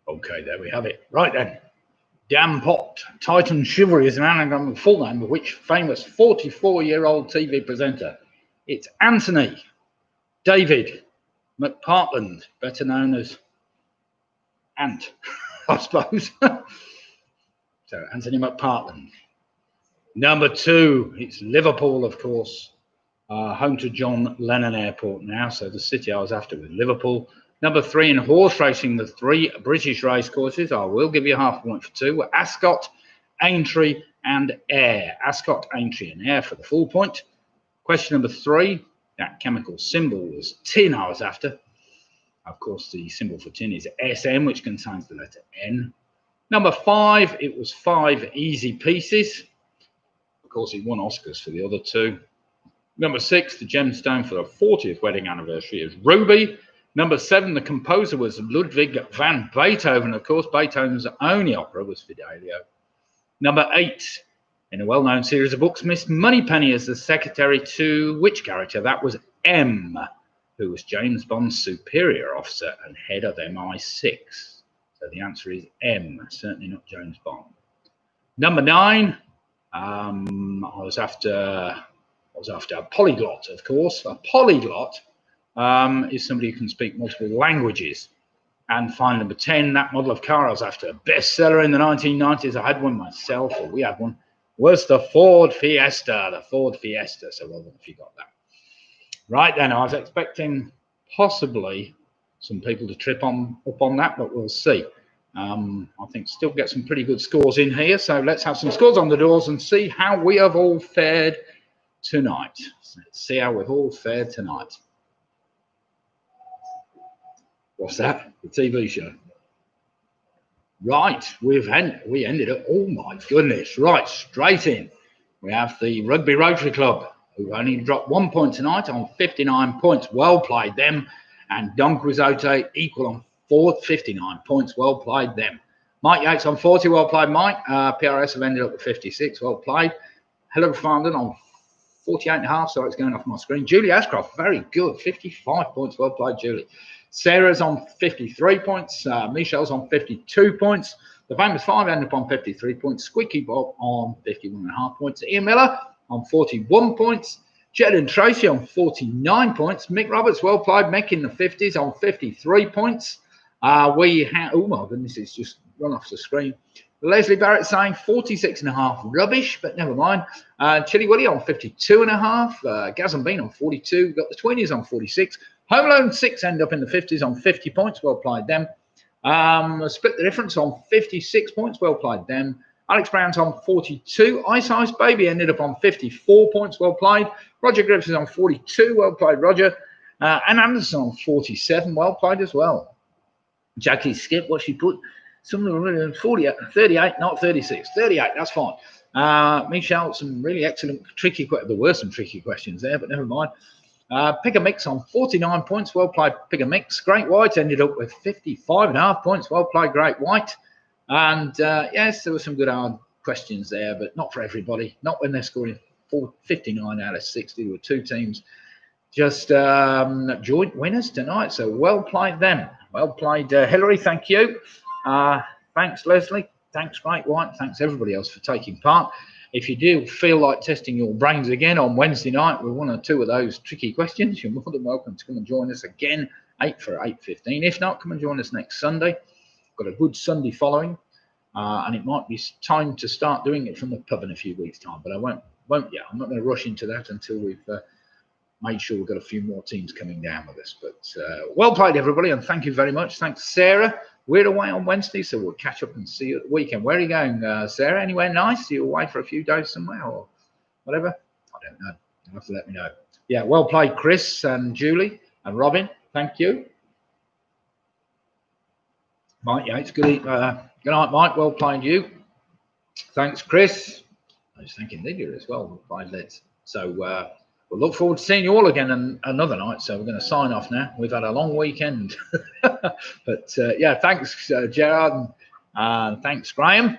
S1: Okay, there we have it. Right then. Damn Pot. Titan Chivalry is an anagram of full name of which famous 44-year-old TV presenter? It's Anthony David McPartland, better known as Ant, I suppose. So Anthony McPartland. Number 2, it's Liverpool, of course, home to John Lennon Airport now, so the city I was after with Liverpool. Number 3 in horse racing, the 3 British racecourses, I will give you half a point for 2, were Ascot, Aintree and Ayr. Ascot, Aintree and Ayr for the full point. Question number 3, that chemical symbol was tin I was after. Of course, the symbol for tin is SM, which contains the letter N. Number 5, it was 5 easy pieces. Of course, he won Oscars for the other 2. Number 6, the gemstone for the 40th wedding anniversary is ruby. Number 7, the composer was Ludwig van Beethoven. Of course, Beethoven's only opera was Fidelio. Number 8, in a well-known series of books, Miss Moneypenny is the secretary to which character? That was M, who was James Bond's superior officer and head of MI6. So the answer is M, certainly not James Bond. Number 9, I was after a polyglot, of course. A polyglot is somebody who can speak multiple languages. And finally, number 10, that model of car I was after, a bestseller in the 1990s, I had one myself, or we had one, was the Ford Fiesta, So well done if you got that. Right then, I was expecting possibly some people to trip up on that, but we'll see. I think still get some pretty good scores in here, so let's have some scores on the doors and see how we have all fared tonight. So let's see how we've all fared tonight. What's that? The TV show. Right, we ended up, oh my goodness, right, straight in. We have the Rugby Rotary Club, who only dropped 1 point tonight on 59 points. Well played them. And Don Quixote equal on 59 points. Well played them. Mike Yates on 40. Well played, Mike. PRS have ended up with 56. Well played. Helen Farndon on 48.5. Sorry, it's going off my screen. Julie Ashcroft, very good. 55 points. Well played, Julie. Sarah's on 53 points. Michelle's on 52 points. The Famous Five ended up on 53 points. Squeaky Bob on 51.5 points. Ian Miller on 41 points. Jed and Tracy on 49 points. Mick Roberts, well played. Mick in the 50s on 53 points. We have, oh my goodness, it's just run off the screen. Leslie Barrett saying 46.5, rubbish, but never mind. Chili Willie on 52.5. Gaz and Bean on 42. We've got the Twinnies on 46. Home Alone 6 end up in the 50s on 50 points. Well played them. Split the difference on 56 points. Well played them. Alex Brown's on 42. Ice Ice Baby ended up on 54 points. Well played. Roger Griffiths on 42. Well played, Roger. Ann Anderson on 47. Well played as well. Jackie Skip, what she put? Something 48, 38, not 36. 38, that's fine. Michelle, some really excellent, tricky questions. There were some tricky questions there, but never mind. Pick a Mix on 49 points. Well played, Pick a Mix. Great White ended up with 55.5 points. Well played, Great White. And yes, there were some good hard questions there, but not for everybody. Not when they're scoring 59 out of 60. There were two teams just joint winners tonight. So well played them. Well played, Hillary. Thank you. Thanks, Leslie. Thanks, Great White. Thanks, everybody else, for taking part. If you do feel like testing your brains again on Wednesday night with one or two of those tricky questions, you're more than welcome to come and join us again, 8 for 8:15. If not, come and join us next Sunday. Got a good Sunday following, and it might be time to start doing it from the pub in a few weeks' time. But I won't yet. I'm not going to rush into that until we've made sure we've got a few more teams coming down with us. But well played, everybody, and thank you very much. Thanks, Sarah. We're away on Wednesday, so we'll catch up and see you at the weekend. Where are you going, Sarah? Anywhere nice? Are you away for a few days somewhere or whatever? I don't know. You'll have to let me know. Yeah, well played, Chris and Julie and Robin. Thank you. Mike Yates, good night, Mike. Well played, you. Thanks, Chris. I was thanking Lydia as well. 5 lets. So we'll look forward to seeing you all again another night. So we're going to sign off now. We've had a long weekend. But yeah, thanks, Gerard. And thanks, Graham.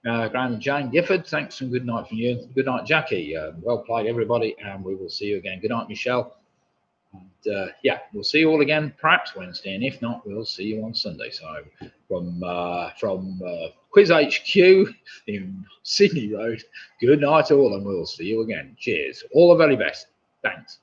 S1: Graham and Jane Gifford. Thanks and good night from you. Good night, Jackie. Well played, everybody. And we will see you again. Good night, Michelle. And yeah, we'll see you all again perhaps Wednesday. And if not, we'll see you on Sunday. So from Quiz HQ in Sydney Road, good night all, and we'll see you again. Cheers. All the very best. Thanks.